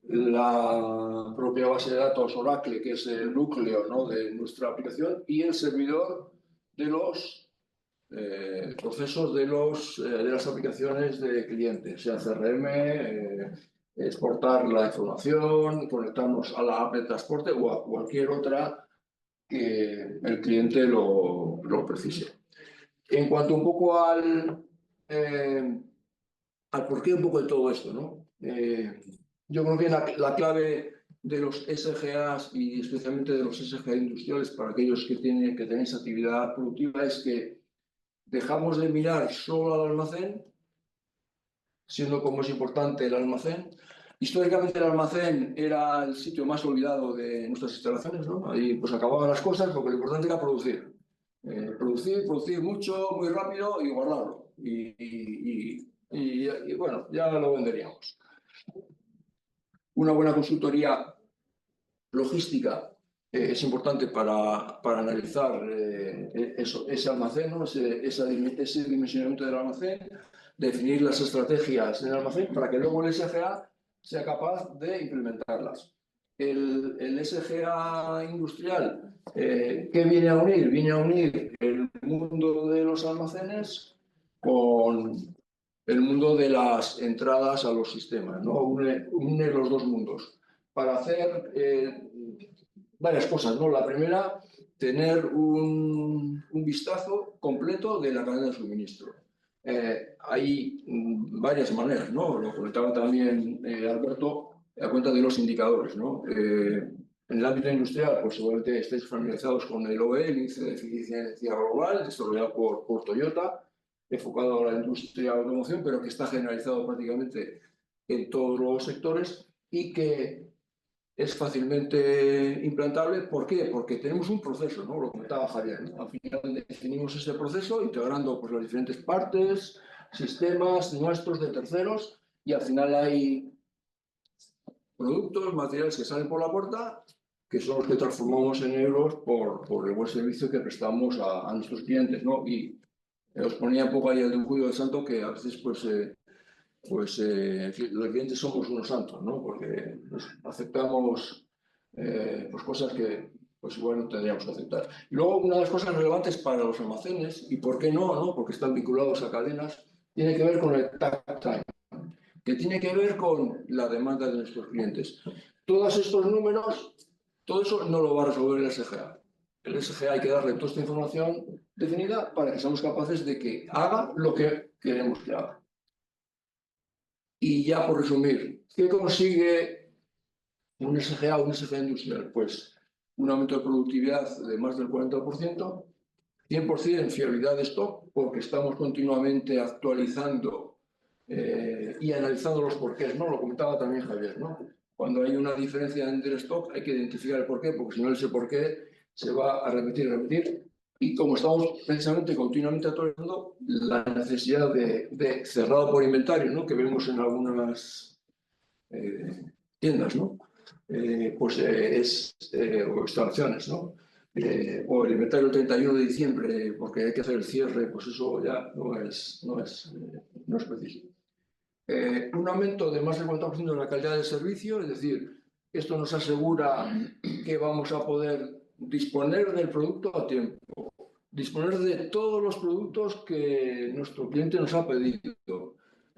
la propia base de datos Oracle, que es el núcleo, ¿no? de nuestra aplicación, y el servidor de los procesos de las aplicaciones de clientes, sea CRM, exportar la información, conectarnos a la app de transporte o a cualquier otra que el cliente lo precise. En cuanto un poco al porqué un poco de todo esto, ¿no? Yo creo que la clave de los SGAs y especialmente de los SGA industriales para aquellos que tenéis actividad productiva es que dejamos de mirar solo al almacén, siendo como es importante el almacén. Históricamente el almacén era el sitio más olvidado de nuestras instalaciones, ¿no? Ahí pues acababan las cosas porque lo importante era producir. Producir mucho, muy rápido y guardarlo. Y bueno, ya lo venderíamos. Una buena consultoría logística es importante para analizar ese almacén, ¿no? ese dimensionamiento del almacén, definir las estrategias del almacén para que luego el SGA sea capaz de implementarlas. El SGA industrial, ¿qué viene a unir? Viene a unir el mundo de los almacenes con el mundo de las entradas a los sistemas, ¿no? Une los dos mundos para hacer varias cosas, ¿no? La primera, tener un vistazo completo de la cadena de suministro. Hay varias maneras, ¿no? Lo comentaba también Alberto, a cuenta de los indicadores, ¿no? En el ámbito industrial, pues seguramente estáis familiarizados con el OE, el índice de eficiencia global, desarrollado por Toyota, enfocado a la industria de automoción, pero que está generalizado prácticamente en todos los sectores y que es fácilmente implantable. ¿Por qué? Porque tenemos un proceso, ¿no? Lo comentaba Javier, ¿no? Al final definimos ese proceso integrando pues, las diferentes partes, sistemas nuestros de terceros y al final hay productos, materiales que salen por la puerta que son los que transformamos en euros por el buen servicio que prestamos a nuestros clientes, ¿no? Y os ponía un poco ahí el juicio del santo que a veces pues los clientes somos unos santos, ¿no? Porque aceptamos pues cosas que pues igual no tendríamos que aceptar. Y luego una de las cosas relevantes para los almacenes, y por qué no, porque están vinculados a cadenas, tiene que ver con el tag time, que tiene que ver con la demanda de nuestros clientes. Todos estos números, todo eso no lo va a resolver el SGA. El SGA hay que darle toda esta información definida para que seamos capaces de que haga lo que queremos que haga. Y ya por resumir, ¿qué consigue un SGA o un SGA industrial? Pues un aumento de productividad de más del 40%, 100% en fiabilidad de stock, porque estamos continuamente actualizando y analizando los porqués, ¿no? Lo comentaba también Javier, ¿no? Cuando hay una diferencia entre el stock hay que identificar el porqué, porque si no ese porqué se va a repetir. Y como estamos precisamente continuamente actualizando, la necesidad de cerrado por inventario, ¿no? Que vemos en algunas tiendas, ¿no? O instalaciones, ¿no? O el inventario el 31 de diciembre porque hay que hacer el cierre, pues eso ya no es preciso. Un aumento de más del 40% de la calidad del servicio, es decir, esto nos asegura que vamos a poder disponer del producto a tiempo, disponer de todos los productos que nuestro cliente nos ha pedido,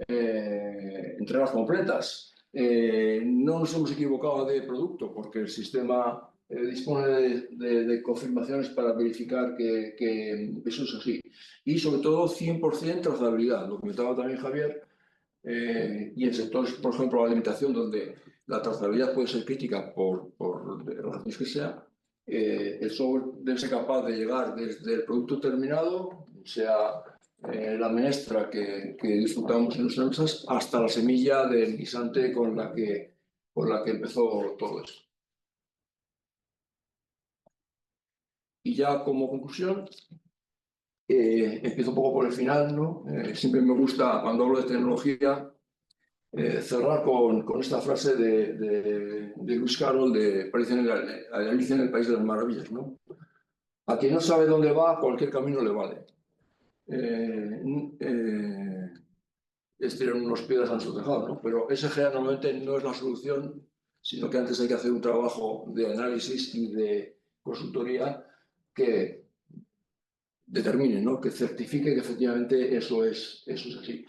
entregas completas. No nos hemos equivocado de producto porque el sistema dispone de confirmaciones para verificar que eso es así. Y sobre todo 100% trazabilidad. Lo comentaba también Javier, y en sectores, por ejemplo, la alimentación, donde la trazabilidad puede ser crítica por razones que sea, el software debe ser capaz de llegar desde el producto terminado, sea la menestra que disfrutamos en nuestras mesas, hasta la semilla del guisante con la que empezó todo esto. Y ya como conclusión, empiezo un poco por el final, ¿no? Siempre me gusta, cuando hablo de tecnología, cerrar con esta frase de Lewis Carroll de Alicia en el País de las Maravillas, ¿no? A quien no sabe dónde va, cualquier camino le vale. Es tirar unos piedras a su tejado, ¿no? Pero SGA normalmente no es la solución, sino que antes hay que hacer un trabajo de análisis y de consultoría que determine, ¿no? Que certifique que efectivamente eso es así.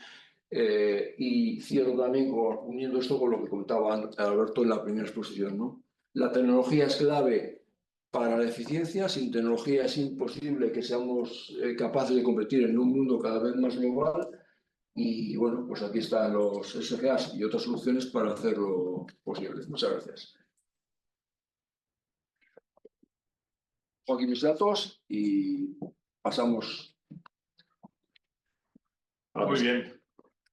Y cierro también uniendo esto con lo que comentaba Alberto en la primera exposición, ¿no? La tecnología es clave para la eficiencia. Sin tecnología es imposible que seamos capaces de competir en un mundo cada vez más global. Y bueno, pues aquí están los SGAs y otras soluciones para hacerlo posible. Muchas gracias. Pongo aquí mis datos y pasamos a la Muy bien.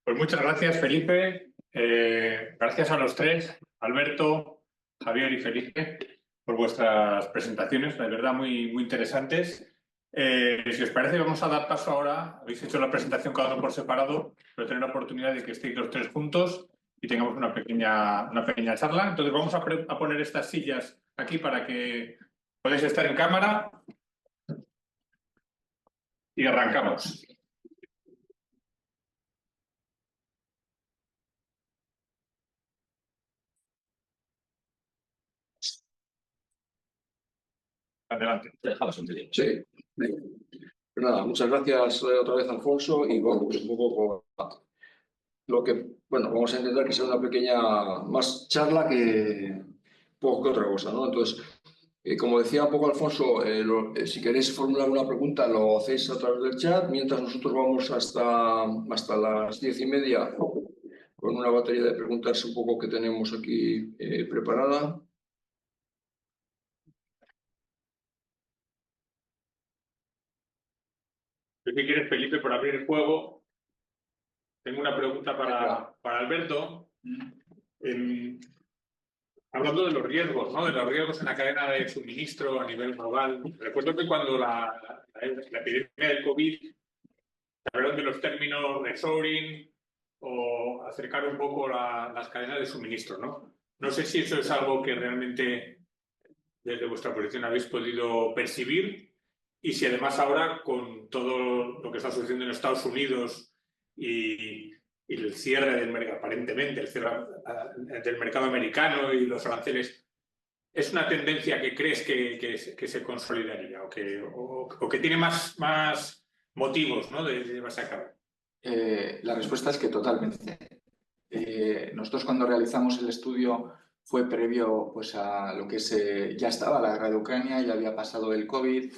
Pues muchas gracias, Felipe. Gracias a los tres, Alberto, Javier y Felipe, por vuestras presentaciones, de verdad muy, muy interesantes. Si os parece, vamos a dar paso ahora. Habéis hecho la presentación cada uno por separado, pero tener la oportunidad de que estéis los tres juntos y tengamos una pequeña charla. Entonces vamos a poner estas sillas aquí para que podáis estar en cámara y arrancamos. Adelante. Sí. Pues nada, muchas gracias otra vez, Alfonso, y bueno, pues un poco con lo que, bueno, vamos a intentar que sea una pequeña más charla que poco que otra cosa, ¿no? Entonces, como decía un poco Alfonso, si queréis formular una pregunta lo hacéis a través del chat, mientras nosotros vamos hasta las 10:30 con una batería de preguntas un poco que tenemos aquí preparada. Si quieres, Felipe, por abrir el juego, tengo una pregunta para Alberto. Hablando de los riesgos, ¿no? De los riesgos en la cadena de suministro a nivel global. Recuerdo que cuando la epidemia del COVID, se hablaron de los términos reshoring o acercar un poco las cadenas de suministro, ¿no? No sé si eso es algo que realmente desde vuestra posición habéis podido percibir y si además ahora con todo lo que está sucediendo en Estados Unidos y el cierre del mercado, aparentemente el cierre del mercado americano y los aranceles, ¿es una tendencia que crees que se consolidaría o que tiene más motivos, ¿no?, de llevarse a cabo? La respuesta es que totalmente. Nosotros cuando realizamos el estudio fue previo pues, a lo que ya estaba la guerra de Ucrania, ya había pasado el COVID,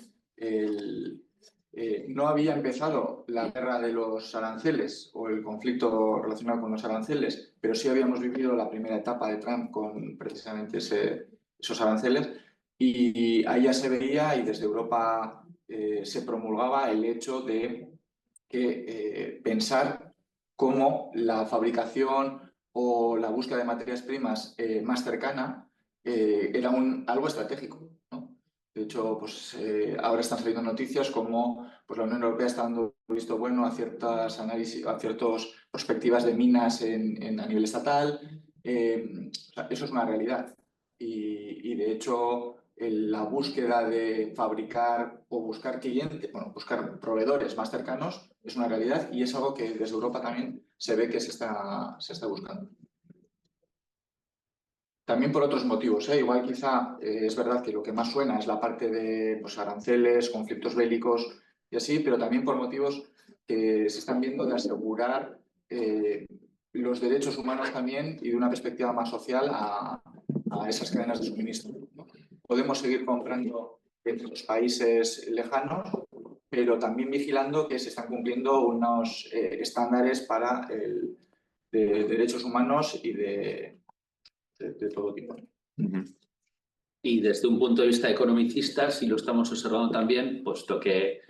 no había empezado la guerra de los aranceles o el conflicto relacionado con los aranceles, pero sí habíamos vivido la primera etapa de Trump con precisamente esos aranceles y ahí ya se veía y desde Europa se promulgaba el hecho de que pensar cómo la fabricación o la búsqueda de materias primas más cercana era algo estratégico, ¿no? De hecho, pues, ahora están saliendo noticias como pues, la Unión Europea está dando visto bueno a ciertas análisis, a ciertas perspectivas de minas a nivel estatal. O sea, eso es una realidad. Y de hecho, la búsqueda de fabricar o buscar clientes, bueno, buscar proveedores más cercanos es una realidad y es algo que desde Europa también se ve que se está buscando. También por otros motivos, ¿eh? Igual quizá es verdad que lo que más suena es la parte de pues, aranceles, conflictos bélicos y así, pero también por motivos que se están viendo de asegurar los derechos humanos también y de una perspectiva más social a esas cadenas de suministro, ¿no? Podemos seguir comprando entre los países lejanos, pero también vigilando que se están cumpliendo unos estándares para derechos humanos y de todo tipo. Y desde un punto de vista economicista, si lo estamos observando también, puesto que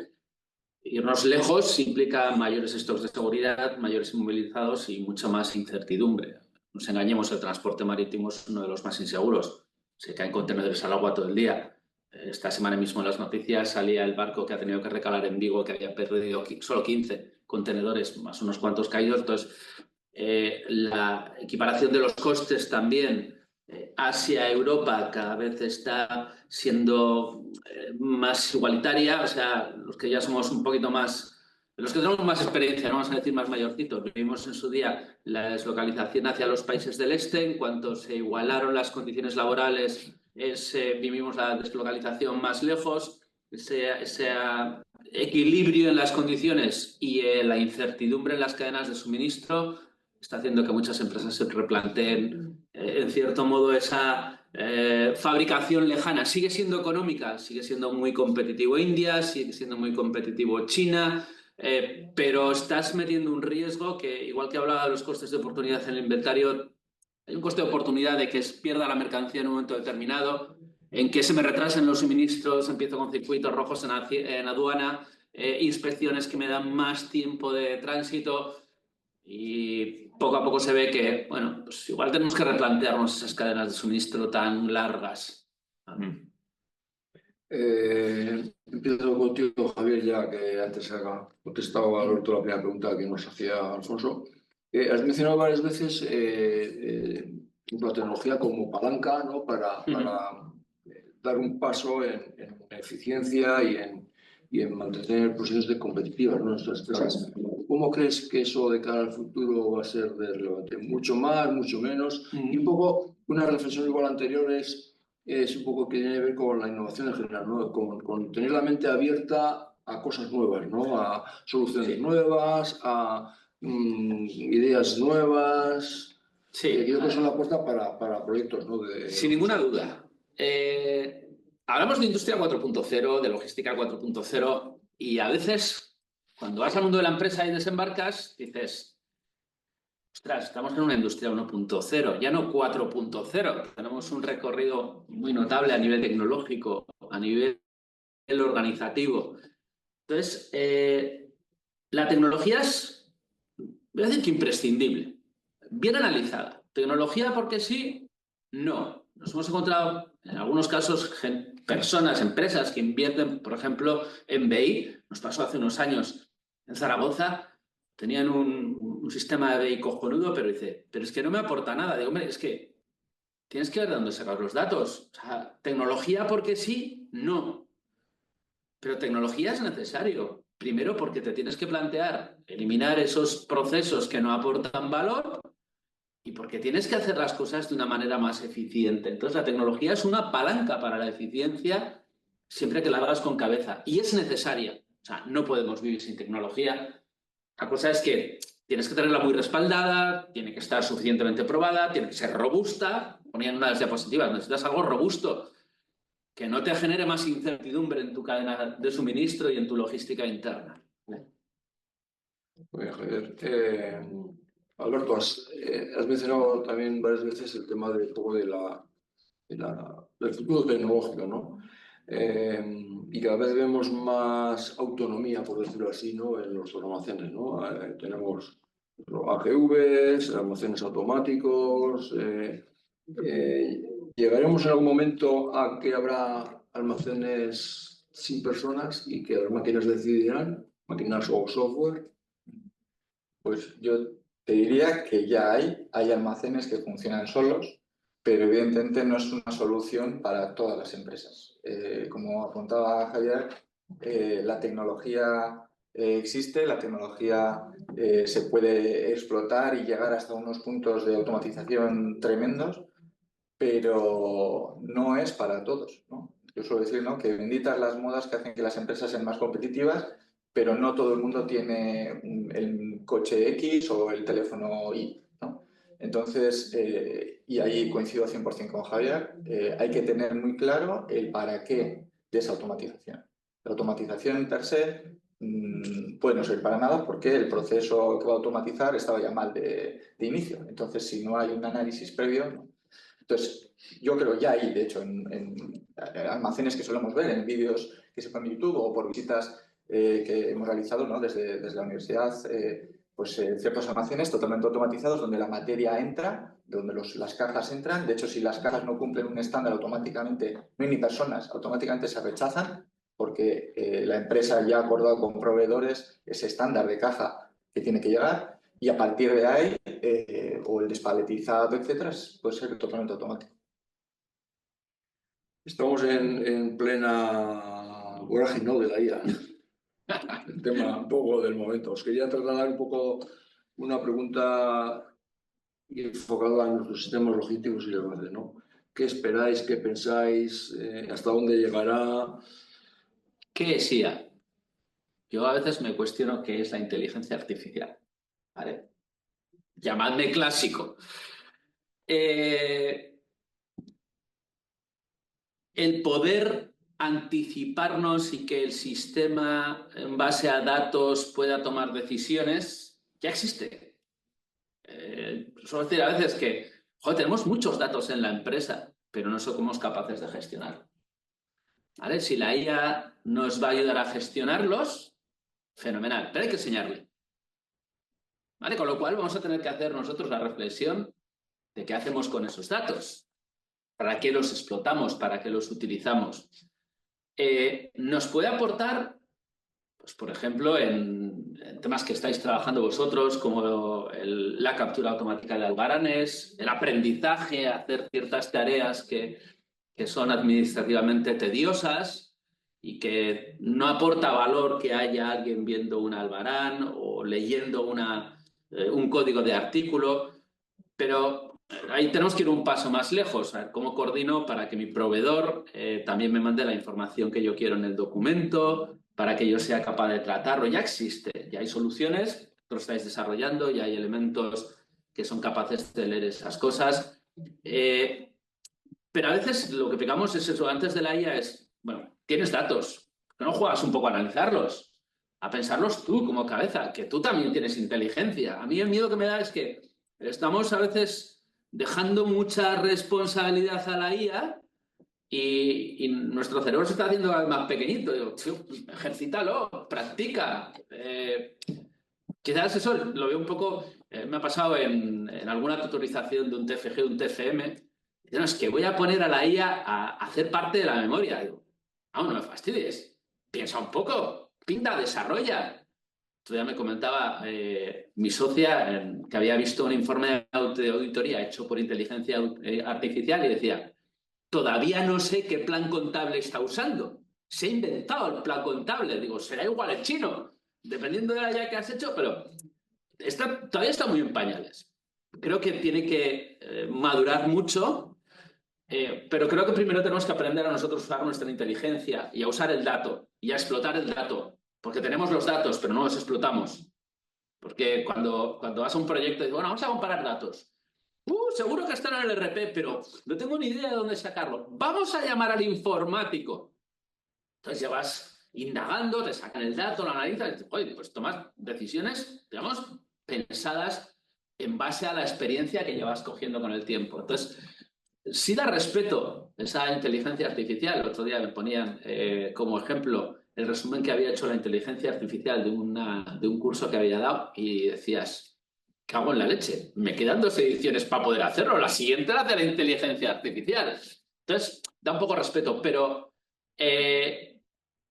irnos lejos implica mayores stocks de seguridad, mayores inmovilizados y mucha más incertidumbre. No nos engañemos, el transporte marítimo es uno de los más inseguros. Se caen contenedores al agua todo el día. Esta semana mismo en las noticias salía el barco que ha tenido que recalar en Vigo, que había perdido solo 15 contenedores, más unos cuantos caídos. Entonces, la equiparación de los costes también, Asia-Europa cada vez está siendo más igualitaria, o sea, los que ya somos un poquito más, los que tenemos más experiencia, no vamos a decir más mayorcitos, vivimos en su día la deslocalización hacia los países del este, en cuanto se igualaron las condiciones laborales, vivimos la deslocalización más lejos, ese equilibrio en las condiciones y la incertidumbre en las cadenas de suministro está haciendo que muchas empresas se replanteen, en cierto modo, esa fabricación lejana. Sigue siendo económica, sigue siendo muy competitivo India, sigue siendo muy competitivo China, pero estás metiendo un riesgo que, igual que hablaba de los costes de oportunidad en el inventario, hay un coste de oportunidad de que pierda la mercancía en un momento determinado, en que se me retrasen los suministros, empiezo con circuitos rojos en aduana, inspecciones que me dan más tiempo de tránsito. Y poco a poco se ve que, bueno, pues igual tenemos que replantearnos esas cadenas de suministro tan largas. Empiezo contigo, Javier, ya que antes ha contestado Alberto la primera pregunta que nos hacía Alfonso. Has mencionado varias veces la tecnología como palanca, ¿no? para dar un paso en eficiencia y en mantener posiciones competitivas, ¿no?, en nuestras empresas. ¿Cómo crees que eso de cara al futuro va a ser de relevante? ¿Mucho más, mucho menos? Y un poco, una reflexión igual anterior es un poco que tiene que ver con la innovación en general, ¿no? Con tener la mente abierta a cosas nuevas, ¿no? A soluciones nuevas, a ideas nuevas. Sí, creo que son la puerta para proyectos, ¿no? Sin ninguna duda. Hablamos de industria 4.0, de logística 4.0, y a veces, cuando vas al mundo de la empresa y desembarcas, dices, ostras, estamos en una industria 1.0, ya no 4.0. Tenemos un recorrido muy notable a nivel tecnológico, a nivel organizativo. Entonces, la tecnología es, voy a decir que imprescindible, bien analizada. Tecnología porque sí, no. Nos hemos encontrado en algunos casos personas, empresas que invierten, por ejemplo, en BI. Nos pasó hace unos años en Zaragoza. Tenían un sistema de BI cojonudo, pero dice, pero es que no me aporta nada. Digo, hombre, es que tienes que ver de dónde sacas los datos. O sea, tecnología porque sí, no. Pero tecnología es necesario. Primero porque te tienes que plantear eliminar esos procesos que no aportan valor y porque tienes que hacer las cosas de una manera más eficiente. Entonces la tecnología es una palanca para la eficiencia siempre que la hagas con cabeza. Y es necesaria. O sea, no podemos vivir sin tecnología. La cosa es que tienes que tenerla muy respaldada, tiene que estar suficientemente probada, tiene que ser robusta. Ponía en una de las diapositivas, necesitas algo robusto que no te genere más incertidumbre en tu cadena de suministro y en tu logística interna. Muy bien, Javier. Alberto, has mencionado también varias veces el tema del futuro tecnológico, ¿no? Y cada vez vemos más autonomía, por decirlo así, ¿no?, en los almacenes, ¿no? Tenemos AGVs, almacenes automáticos. ¿Llegaremos en algún momento a que habrá almacenes sin personas y que las máquinas decidirán, máquinas o software? Pues yo te diría que ya hay almacenes que funcionan solos, pero evidentemente no es una solución para todas las empresas. Como apuntaba Javier, la tecnología existe, la tecnología se puede explotar y llegar hasta unos puntos de automatización tremendos, pero no es para todos, ¿no? Yo suelo decir, ¿no?, que benditas las modas que hacen que las empresas sean más competitivas, pero no todo el mundo tiene el coche X o el teléfono Y, ¿no? Entonces, y ahí coincido 100% con Javier, hay que tener muy claro el para qué de esa automatización. La automatización per se puede no servir para nada porque el proceso que va a automatizar estaba ya mal de inicio. Entonces, si no hay un análisis previo, ¿no? Entonces, yo creo ya hay, de hecho, en almacenes que solemos ver, en vídeos que se ponen en YouTube o por visitas que hemos realizado, ¿no? desde la universidad, ciertos almacenes totalmente automatizados donde la materia entra, donde las cajas entran. De hecho, si las cajas no cumplen un estándar, automáticamente, no hay ni personas, automáticamente se rechazan porque la empresa ya ha acordado con proveedores ese estándar de caja que tiene que llegar y a partir de ahí, o el despaletizado, etcétera, puede ser totalmente automático. Estamos en plena vorágine, ¿no?, de la IA. El tema un poco del momento. Os quería trasladar un poco una pregunta enfocada en nuestros sistemas logísticos y legales, ¿no? ¿Qué esperáis? ¿Qué pensáis? ¿Hasta dónde llegará? ¿Qué es IA? Yo a veces me cuestiono qué es la inteligencia artificial. ¿Vale? Llamadme clásico. El poder anticiparnos y que el sistema en base a datos pueda tomar decisiones ya existe. Suelo decir a veces que tenemos muchos datos en la empresa, pero no somos capaces de gestionar. ¿Vale? Si la IA nos va a ayudar a gestionarlos, fenomenal, pero hay que enseñarle. ¿Vale? Con lo cual vamos a tener que hacer nosotros la reflexión de qué hacemos con esos datos, para qué los explotamos, para qué los utilizamos. Nos puede aportar, pues, por ejemplo, en temas que estáis trabajando vosotros, como la captura automática de albaranes, el aprendizaje, hacer ciertas tareas que son administrativamente tediosas y que no aporta valor que haya alguien viendo un albarán o leyendo un código de artículo, pero ahí tenemos que ir un paso más lejos, a ver cómo coordino para que mi proveedor también me mande la información que yo quiero en el documento, para que yo sea capaz de tratarlo. Ya existe, ya hay soluciones, lo estáis desarrollando, ya hay elementos que son capaces de leer esas cosas. Pero a veces lo que pegamos es eso, antes de la IA es, bueno, tienes datos, ¿por qué no juegas un poco a analizarlos? A pensarlos tú como cabeza, que tú también tienes inteligencia. A mí el miedo que me da es que estamos a veces dejando mucha responsabilidad a la IA y nuestro cerebro se está haciendo cada vez más pequeñito. Digo, tío, ejercítalo, practica. Quizás eso lo veo un poco, me ha pasado en alguna tutorización de un TFG, un TFM. No, es que voy a poner a la IA a hacer parte de la memoria. Digo, no me fastidies. Piensa un poco, pinta, desarrolla. Todavía me comentaba mi socia que había visto un informe de auditoría hecho por inteligencia artificial y decía, todavía no sé qué plan contable está usando. Se ha inventado el plan contable. Digo, será igual el chino, dependiendo de la IA que has hecho, pero todavía está muy en pañales. Creo que tiene que madurar mucho, pero creo que primero tenemos que aprender a nosotros a usar nuestra inteligencia y a usar el dato y a explotar el dato, porque tenemos los datos, pero no los explotamos. Porque cuando vas a un proyecto y dices, bueno, vamos a comparar datos. Seguro que están en el RP, pero no tengo ni idea de dónde sacarlo. Vamos a llamar al informático. Entonces ya vas indagando, te sacan el dato, lo analizas, y pues tomas decisiones, digamos, pensadas en base a la experiencia que llevas cogiendo con el tiempo. Entonces, sí la respeto, esa inteligencia artificial. El otro día me ponían como ejemplo el resumen que había hecho la inteligencia artificial de un curso que había dado y decías, cago en la leche, me quedan 2 ediciones para poder hacerlo, la siguiente la de la inteligencia artificial. Entonces, da un poco respeto, pero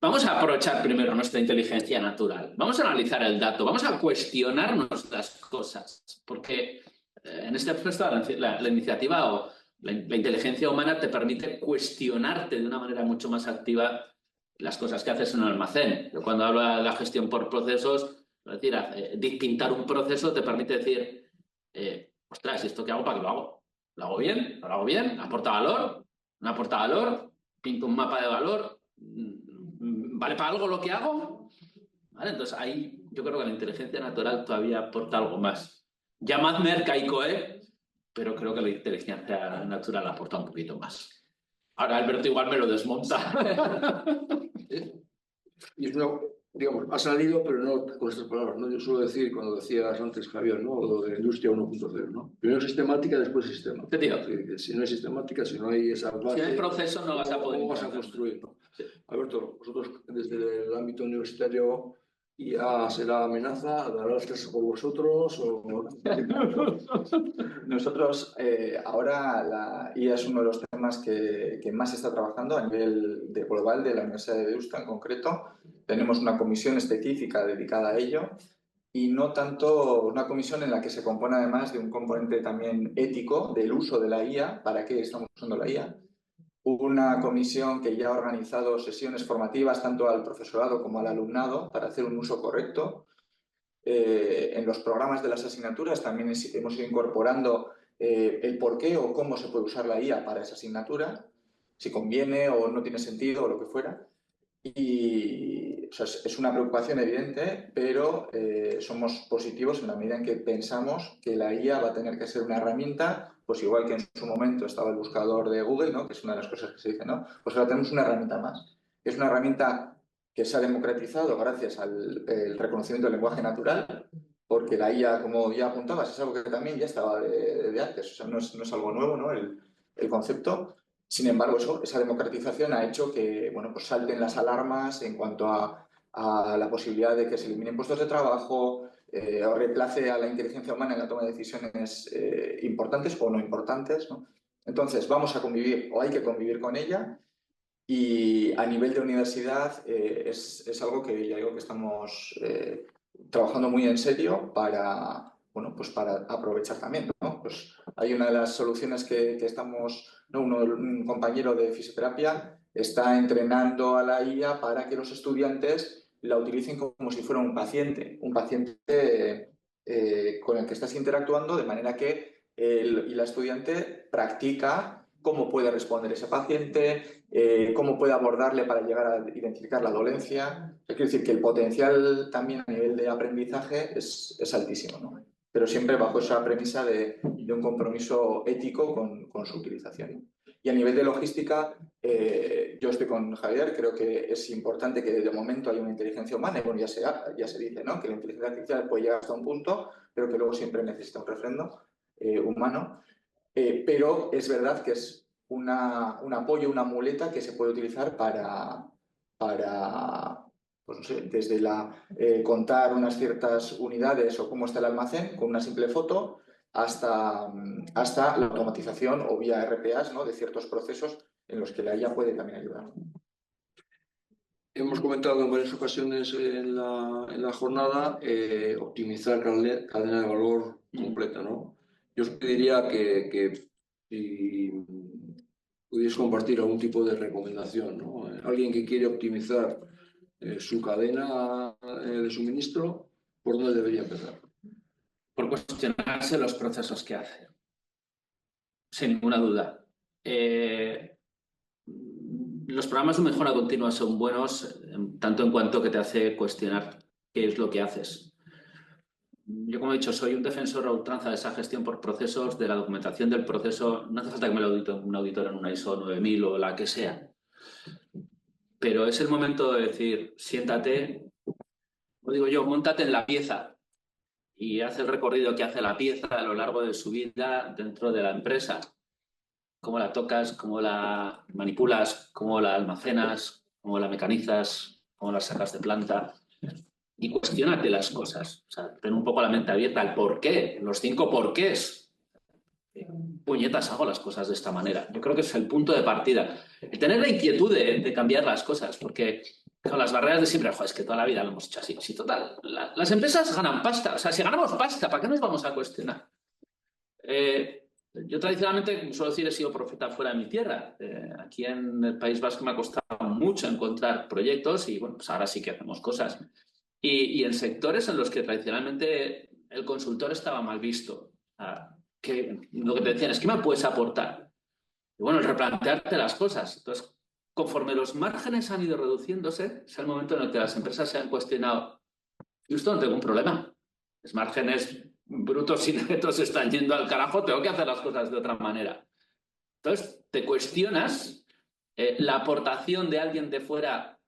vamos a aprovechar primero nuestra inteligencia natural, vamos a analizar el dato, vamos a cuestionarnos las cosas, porque en este aspecto la iniciativa o la inteligencia humana te permite cuestionarte de una manera mucho más activa las cosas que haces en un almacén. Yo cuando hablo de la gestión por procesos, es decir, pintar un proceso te permite decir, ostras, ¿esto qué hago? ¿Para qué lo hago? ¿Lo hago bien? ¿No lo hago bien? ¿Aporta valor? ¿No aporta valor? ¿Pinto un mapa de valor? ¿Vale para algo lo que hago? ¿Vale? Entonces ahí yo creo que la inteligencia natural todavía aporta algo más. Llamadme arcaico, pero creo que la inteligencia natural aporta un poquito más. Ahora Alberto igual me lo desmonta. Y es una digamos, ha salido, pero no con estas palabras, ¿no? Yo suelo decir, cuando decías antes, Javier, ¿no? Lo de la industria 1.0, ¿no? Primero sistemática, después sistema. Si no hay sistemática, si no hay esa base... Si no hay proceso, no vas a poder... ¿Cómo vas a construir? ¿No? Sí. Alberto, vosotros desde el ámbito universitario ya será amenaza, dará las clases por vosotros o... Nosotros ahora la IA es uno de los temas que más se está trabajando a nivel global de la Universidad de Deusto en concreto. Tenemos una comisión específica dedicada a ello y no tanto una comisión en la que se compone además de un componente también ético del uso de la IA, para qué estamos usando la IA. Una comisión que ya ha organizado sesiones formativas tanto al profesorado como al alumnado para hacer un uso correcto. En los programas de las asignaturas también hemos ido incorporando el por qué o cómo se puede usar la IA para esa asignatura, si conviene o no tiene sentido o lo que fuera. Y o sea, es una preocupación evidente, pero somos positivos en la medida en que pensamos que la IA va a tener que ser una herramienta, pues igual que en su momento estaba el buscador de Google, ¿no? Que es una de las cosas que se dice, ¿no? Pues ahora tenemos una herramienta más. Es una herramienta que se ha democratizado gracias al reconocimiento del lenguaje natural, porque la IA, como ya apuntabas, es algo que también ya estaba de antes, o sea, no es algo nuevo, ¿no? El concepto. Sin embargo, esa democratización ha hecho que, bueno, pues salten las alarmas en cuanto a la posibilidad de que se eliminen puestos de trabajo o reemplace a la inteligencia humana en la toma de decisiones importantes o no importantes, ¿no? Entonces, vamos a convivir o hay que convivir con ella. Y a nivel de universidad es algo que ya digo que estamos trabajando muy en serio para, bueno, pues para aprovechar también, ¿no? Pues hay una de las soluciones que estamos, ¿no? Un compañero de fisioterapia está entrenando a la IA para que los estudiantes la utilicen como si fuera un paciente con el que estás interactuando, de manera que la estudiante practica cómo puede responder ese paciente, cómo puede abordarle para llegar a identificar la dolencia. Quiero decir que el potencial también a nivel de aprendizaje es altísimo, ¿no? Pero siempre bajo esa premisa de un compromiso ético con su utilización. Y a nivel de logística, yo estoy con Javier, creo que es importante que de momento haya una inteligencia humana, y bueno, ya se dice, ¿no? Que la inteligencia artificial puede llegar hasta un punto, pero que luego siempre necesita un refrendo humano. Pero es verdad que es un apoyo, una muleta que se puede utilizar para pues no sé, desde contar unas ciertas unidades o cómo está el almacén con una simple foto hasta la automatización o vía RPAs, ¿no? De ciertos procesos en los que la IA puede también ayudar. Hemos comentado en varias ocasiones en la jornada optimizar cadena de valor completa, ¿no? Yo os pediría que si pudierais compartir algún tipo de recomendación, ¿no? Alguien que quiere optimizar su cadena de suministro, ¿por dónde debería empezar? Por cuestionarse los procesos que hace. Sin ninguna duda. Los programas de mejora continua son buenos tanto en cuanto que te hace cuestionar qué es lo que haces. Yo, como he dicho, soy un defensor a ultranza de esa gestión por procesos, de la documentación del proceso. No hace falta que me lo audite un auditor en una ISO 9000 o la que sea. Pero es el momento de decir, siéntate, como digo yo, móntate en la pieza y haz el recorrido que hace la pieza a lo largo de su vida dentro de la empresa. Cómo la tocas, cómo la manipulas, cómo la almacenas, cómo la mecanizas, cómo la sacas de planta. Y cuestiónate las cosas. O sea, ten un poco la mente abierta al por qué, los 5 porqués. Puñetas, hago las cosas de esta manera. Yo creo que es el punto de partida. El tener la inquietud de cambiar las cosas, porque con las barreras de siempre, es que toda la vida lo hemos hecho así. Sí, total. Las empresas ganan pasta. O sea, si ganamos pasta, ¿para qué nos vamos a cuestionar? Yo tradicionalmente, suelo decir, he sido profeta fuera de mi tierra. Aquí en el País Vasco me ha costado mucho encontrar proyectos y bueno, pues ahora sí que hacemos cosas. Y en sectores en los que tradicionalmente el consultor estaba mal visto. Que lo que te decían es, ¿qué me puedes aportar? Y bueno, el replantearte las cosas. Entonces, conforme los márgenes han ido reduciéndose, es el momento en el que las empresas se han cuestionado, yo esto no tengo un problema. Los márgenes brutos y netos están yendo al carajo, tengo que hacer las cosas de otra manera. Entonces, te cuestionas la aportación de alguien de fuera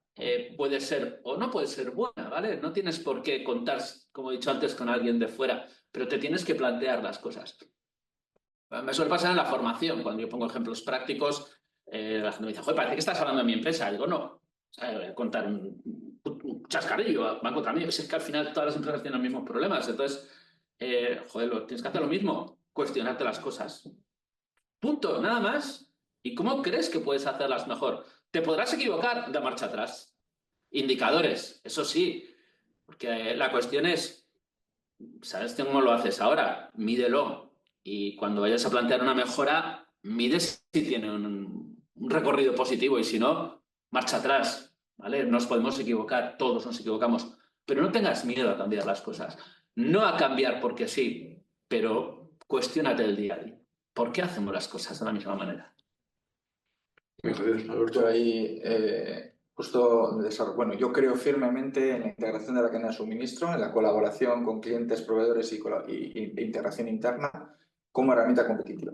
puede ser o no puede ser buena, ¿vale? No tienes por qué contar, como he dicho antes, con alguien de fuera, pero te tienes que plantear las cosas. Me suele pasar en la formación, cuando yo pongo ejemplos prácticos, la gente me dice, joder, parece que estás hablando de mi empresa. Digo, no, o sea, voy a contar un chascarrillo, van contra mí. Es que al final todas las empresas tienen los mismos problemas. Entonces, joder, tienes que hacer lo mismo, cuestionarte las cosas. Punto, nada más. ¿Y cómo crees que puedes hacerlas mejor? Te podrás equivocar de marcha atrás. Indicadores, eso sí, porque la cuestión es, ¿sabes cómo lo haces ahora? Mídelo. Y cuando vayas a plantear una mejora, mides si tiene un recorrido positivo y si no, marcha atrás, ¿vale? Nos podemos equivocar, todos nos equivocamos, pero no tengas miedo a cambiar las cosas. No a cambiar porque sí, pero cuestiónate el día a día. ¿Por qué hacemos las cosas de la misma manera? Alberto, ahí justo, bueno, yo creo firmemente en la integración de la cadena de suministro, en la colaboración con clientes, proveedores y integración interna como herramienta competitiva.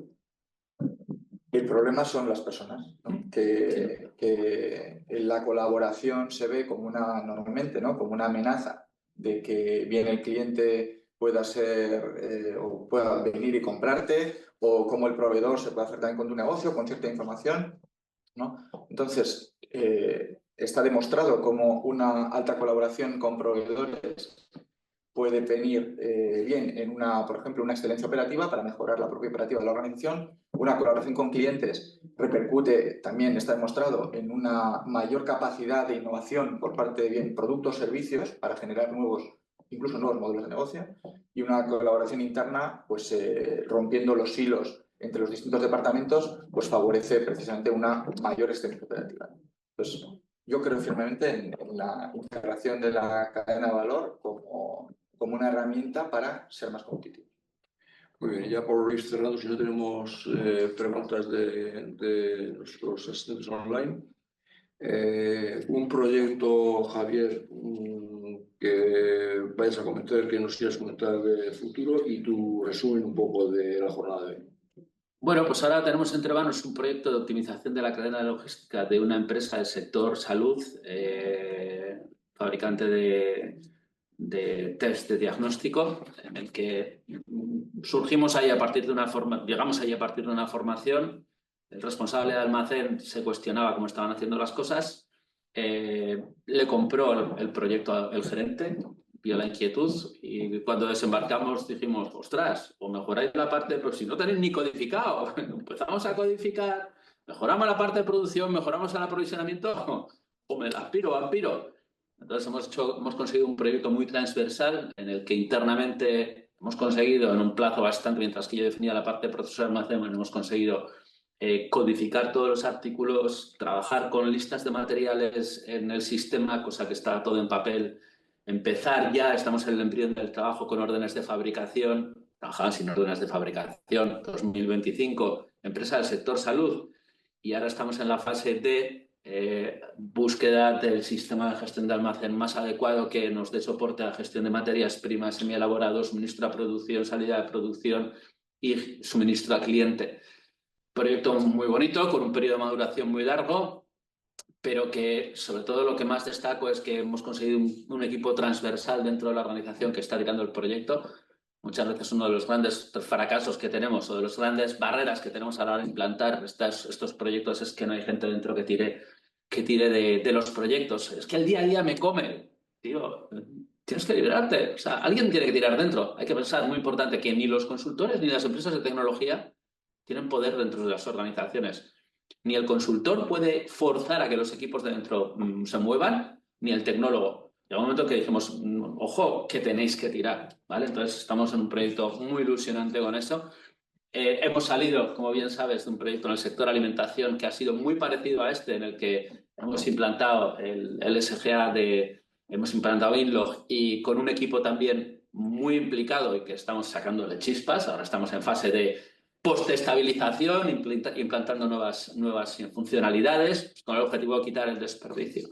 El problema son las personas, ¿no? Que la colaboración se ve como normalmente, ¿no? Como una amenaza de que bien el cliente pueda ser o pueda venir y comprarte, o como el proveedor se puede hacer también con tu negocio, con cierta información, ¿no? Entonces, está demostrado cómo una alta colaboración con proveedores puede venir bien en por ejemplo, una excelencia operativa para mejorar la propia operativa de la organización. Una colaboración con clientes repercute, también está demostrado, en una mayor capacidad de innovación por parte de bien productos, servicios, para generar incluso nuevos modelos de negocio. Y una colaboración interna, pues rompiendo los hilos entre los distintos departamentos, pues favorece precisamente una mayor excelencia operativa. Entonces, yo creo firmemente en la integración de la cadena de valor como una herramienta para ser más competitivos. Muy bien, ya por ir cerrando, si no tenemos preguntas de nuestros asistentes online. Un proyecto, Javier, que vayas a comentar, que nos quieras comentar de futuro y tu resumen un poco de la jornada de hoy. Bueno, pues ahora tenemos entre manos un proyecto de optimización de la cadena de logística de una empresa del sector salud, fabricante de test de diagnóstico, en el que llegamos ahí a partir de una formación. El responsable de almacén se cuestionaba cómo estaban haciendo las cosas. Le compró el proyecto el gerente, vio la inquietud y cuando desembarcamos dijimos, ostras, o mejoráis la parte, pero si no tenéis ni codificado, empezamos a codificar, mejoramos la parte de producción, mejoramos el aprovisionamiento, o me la vampiro. Entonces hemos conseguido un proyecto muy transversal en el que internamente hemos conseguido en un plazo bastante, mientras que yo definía la parte de proceso de almacén, hemos conseguido codificar todos los artículos, trabajar con listas de materiales en el sistema, cosa que está todo en papel. Empezar ya, estamos en el embrión del trabajo con órdenes de fabricación, trabajaban sin órdenes de fabricación, 2025, empresa del sector salud, y ahora estamos en la fase de búsqueda del sistema de gestión de almacén más adecuado que nos dé soporte a la gestión de materias primas, semielaborados, suministro a producción, salida de producción y suministro a cliente. Proyecto muy bonito, con un periodo de maduración muy largo, pero que sobre todo lo que más destaco es que hemos conseguido un equipo transversal dentro de la organización que está tirando el proyecto. Muchas veces uno de los grandes fracasos que tenemos o de las grandes barreras que tenemos a la hora de implantar estos proyectos es que no hay gente dentro que tire de los proyectos. Es que el día a día me come. Tío, tienes que liberarte. O sea, alguien tiene que tirar dentro. Hay que pensar, muy importante, que ni los consultores ni las empresas de tecnología tienen poder dentro de las organizaciones. Ni el consultor puede forzar a que los equipos de dentro se muevan, ni el tecnólogo. Llega un momento que dijimos, ojo, que tenéis que tirar, ¿vale? Entonces estamos en un proyecto muy ilusionante con eso. Hemos salido, como bien sabes, de un proyecto en el sector alimentación que ha sido muy parecido a este, en el que hemos implantado el SGA hemos implantado Inlog y con un equipo también muy implicado y que estamos sacándole chispas. Ahora estamos en fase de post-estabilización, implantando nuevas funcionalidades con el objetivo de quitar el desperdicio.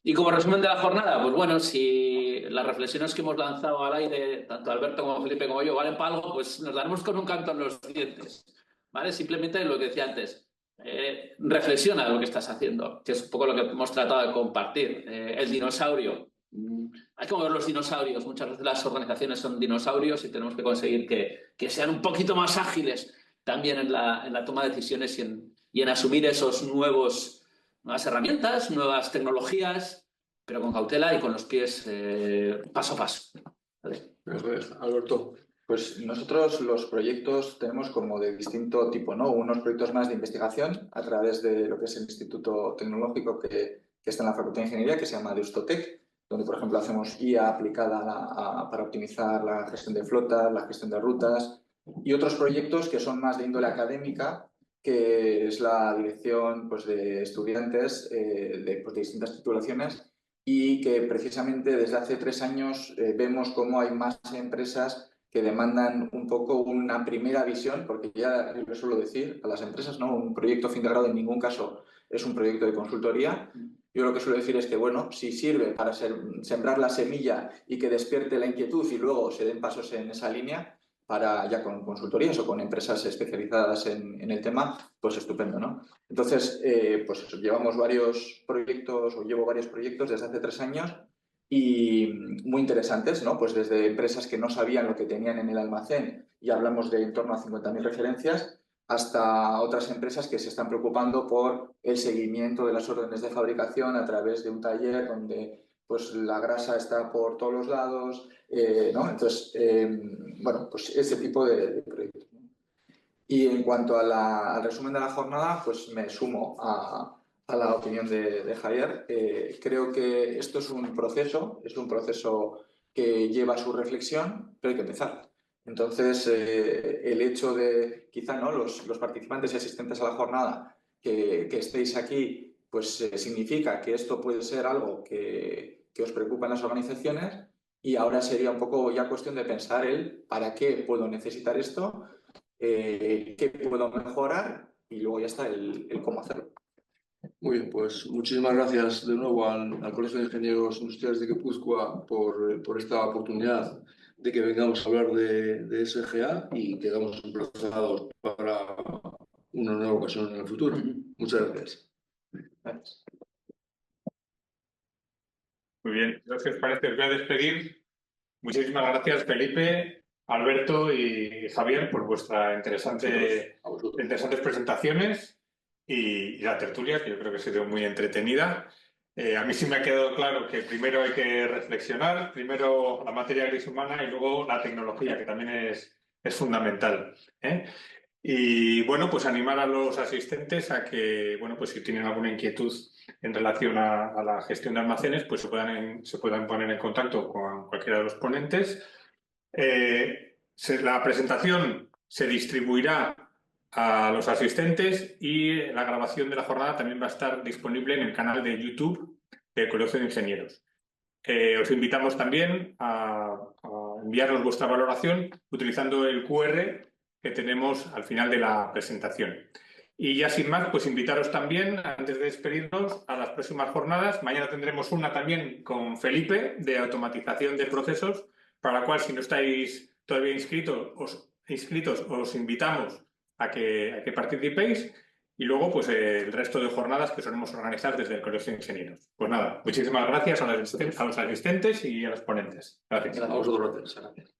Y como resumen de la jornada, pues bueno, si las reflexiones que hemos lanzado al aire, tanto Alberto como Felipe como yo, valen para algo, pues nos daremos con un canto en los dientes, ¿vale? Simplemente lo que decía antes, reflexiona de lo que estás haciendo, que es un poco lo que hemos tratado de compartir. El dinosaurio. Hay que ver los dinosaurios. Muchas veces las organizaciones son dinosaurios y tenemos que conseguir que sean un poquito más ágiles también en la toma de decisiones y en asumir esos nuevas herramientas, nuevas tecnologías, pero con cautela y con los pies paso a paso. ¿Vale? Alberto. Pues nosotros los proyectos tenemos como de distinto tipo, ¿no? Unos proyectos más de investigación a través de lo que es el Instituto Tecnológico que está en la Facultad de Ingeniería, que se llama Deustotec, donde, por ejemplo, hacemos IA aplicada para optimizar la gestión de flotas, la gestión de rutas, y otros proyectos que son más de índole académica, que es la dirección pues, de estudiantes de distintas titulaciones, y que precisamente desde hace 3 años vemos cómo hay más empresas que demandan un poco una primera visión, porque ya yo le suelo decir a las empresas, ¿no? Un proyecto fin de grado en ningún caso es un proyecto de consultoría. Yo lo que suelo decir es que, bueno, si sirve para sembrar la semilla y que despierte la inquietud y luego se den pasos en esa línea, para ya con consultorías o con empresas especializadas en el tema, pues estupendo, ¿no? Entonces, pues eso, llevamos varios proyectos, o llevo varios proyectos desde hace 3 años, y muy interesantes, ¿no? Pues desde empresas que no sabían lo que tenían en el almacén y hablamos de en torno a 50.000 referencias, hasta otras empresas que se están preocupando por el seguimiento de las órdenes de fabricación a través de un taller donde pues, la grasa está por todos los lados, ¿no? Entonces, bueno, pues ese tipo de proyectos. Y en cuanto al resumen de la jornada, pues me sumo a la opinión de Javier. Creo que esto es un proceso que lleva su reflexión, pero hay que empezar. Entonces, el hecho de, quizá, ¿no? los participantes y asistentes a la jornada que estéis aquí, pues significa que esto puede ser algo que os preocupa en las organizaciones, y ahora sería un poco ya cuestión de pensar ¿para qué puedo necesitar esto? ¿Qué puedo mejorar? Y luego ya está el cómo hacerlo. Muy bien, pues muchísimas gracias de nuevo al Colegio de Ingenieros Industriales de Guipúzcoa por esta oportunidad de que vengamos a hablar de SGA, y quedamos emplazados para una nueva ocasión en el futuro. Muchas gracias. Gracias. Muy bien, si os parece, os voy a despedir. Muchísimas gracias, Felipe, Alberto y Javier, por vuestras interesantes presentaciones y la tertulia, que yo creo que ha sido muy entretenida. A mí sí me ha quedado claro que primero hay que reflexionar, primero la materia gris humana y luego la tecnología, que también es fundamental, ¿eh? Y bueno, pues animar a los asistentes a que, bueno, pues si tienen alguna inquietud en relación a la gestión de almacenes, pues se puedan poner en contacto con cualquiera de los ponentes. La presentación se distribuirá a los asistentes y la grabación de la jornada también va a estar disponible en el canal de YouTube del Colegio de Ingenieros. Os invitamos también a enviarnos vuestra valoración utilizando el QR que tenemos al final de la presentación. Y ya sin más, pues invitaros también, antes de despedirnos, a las próximas jornadas. Mañana tendremos una también con Felipe, de automatización de procesos, para la cual, si no estáis todavía inscritos, os invitamos a que participéis. Y luego, pues el resto de jornadas que solemos organizar desde el Colegio de Ingenieros. Pues nada, muchísimas gracias a los asistentes y a los ponentes. Gracias. A vosotros, gracias.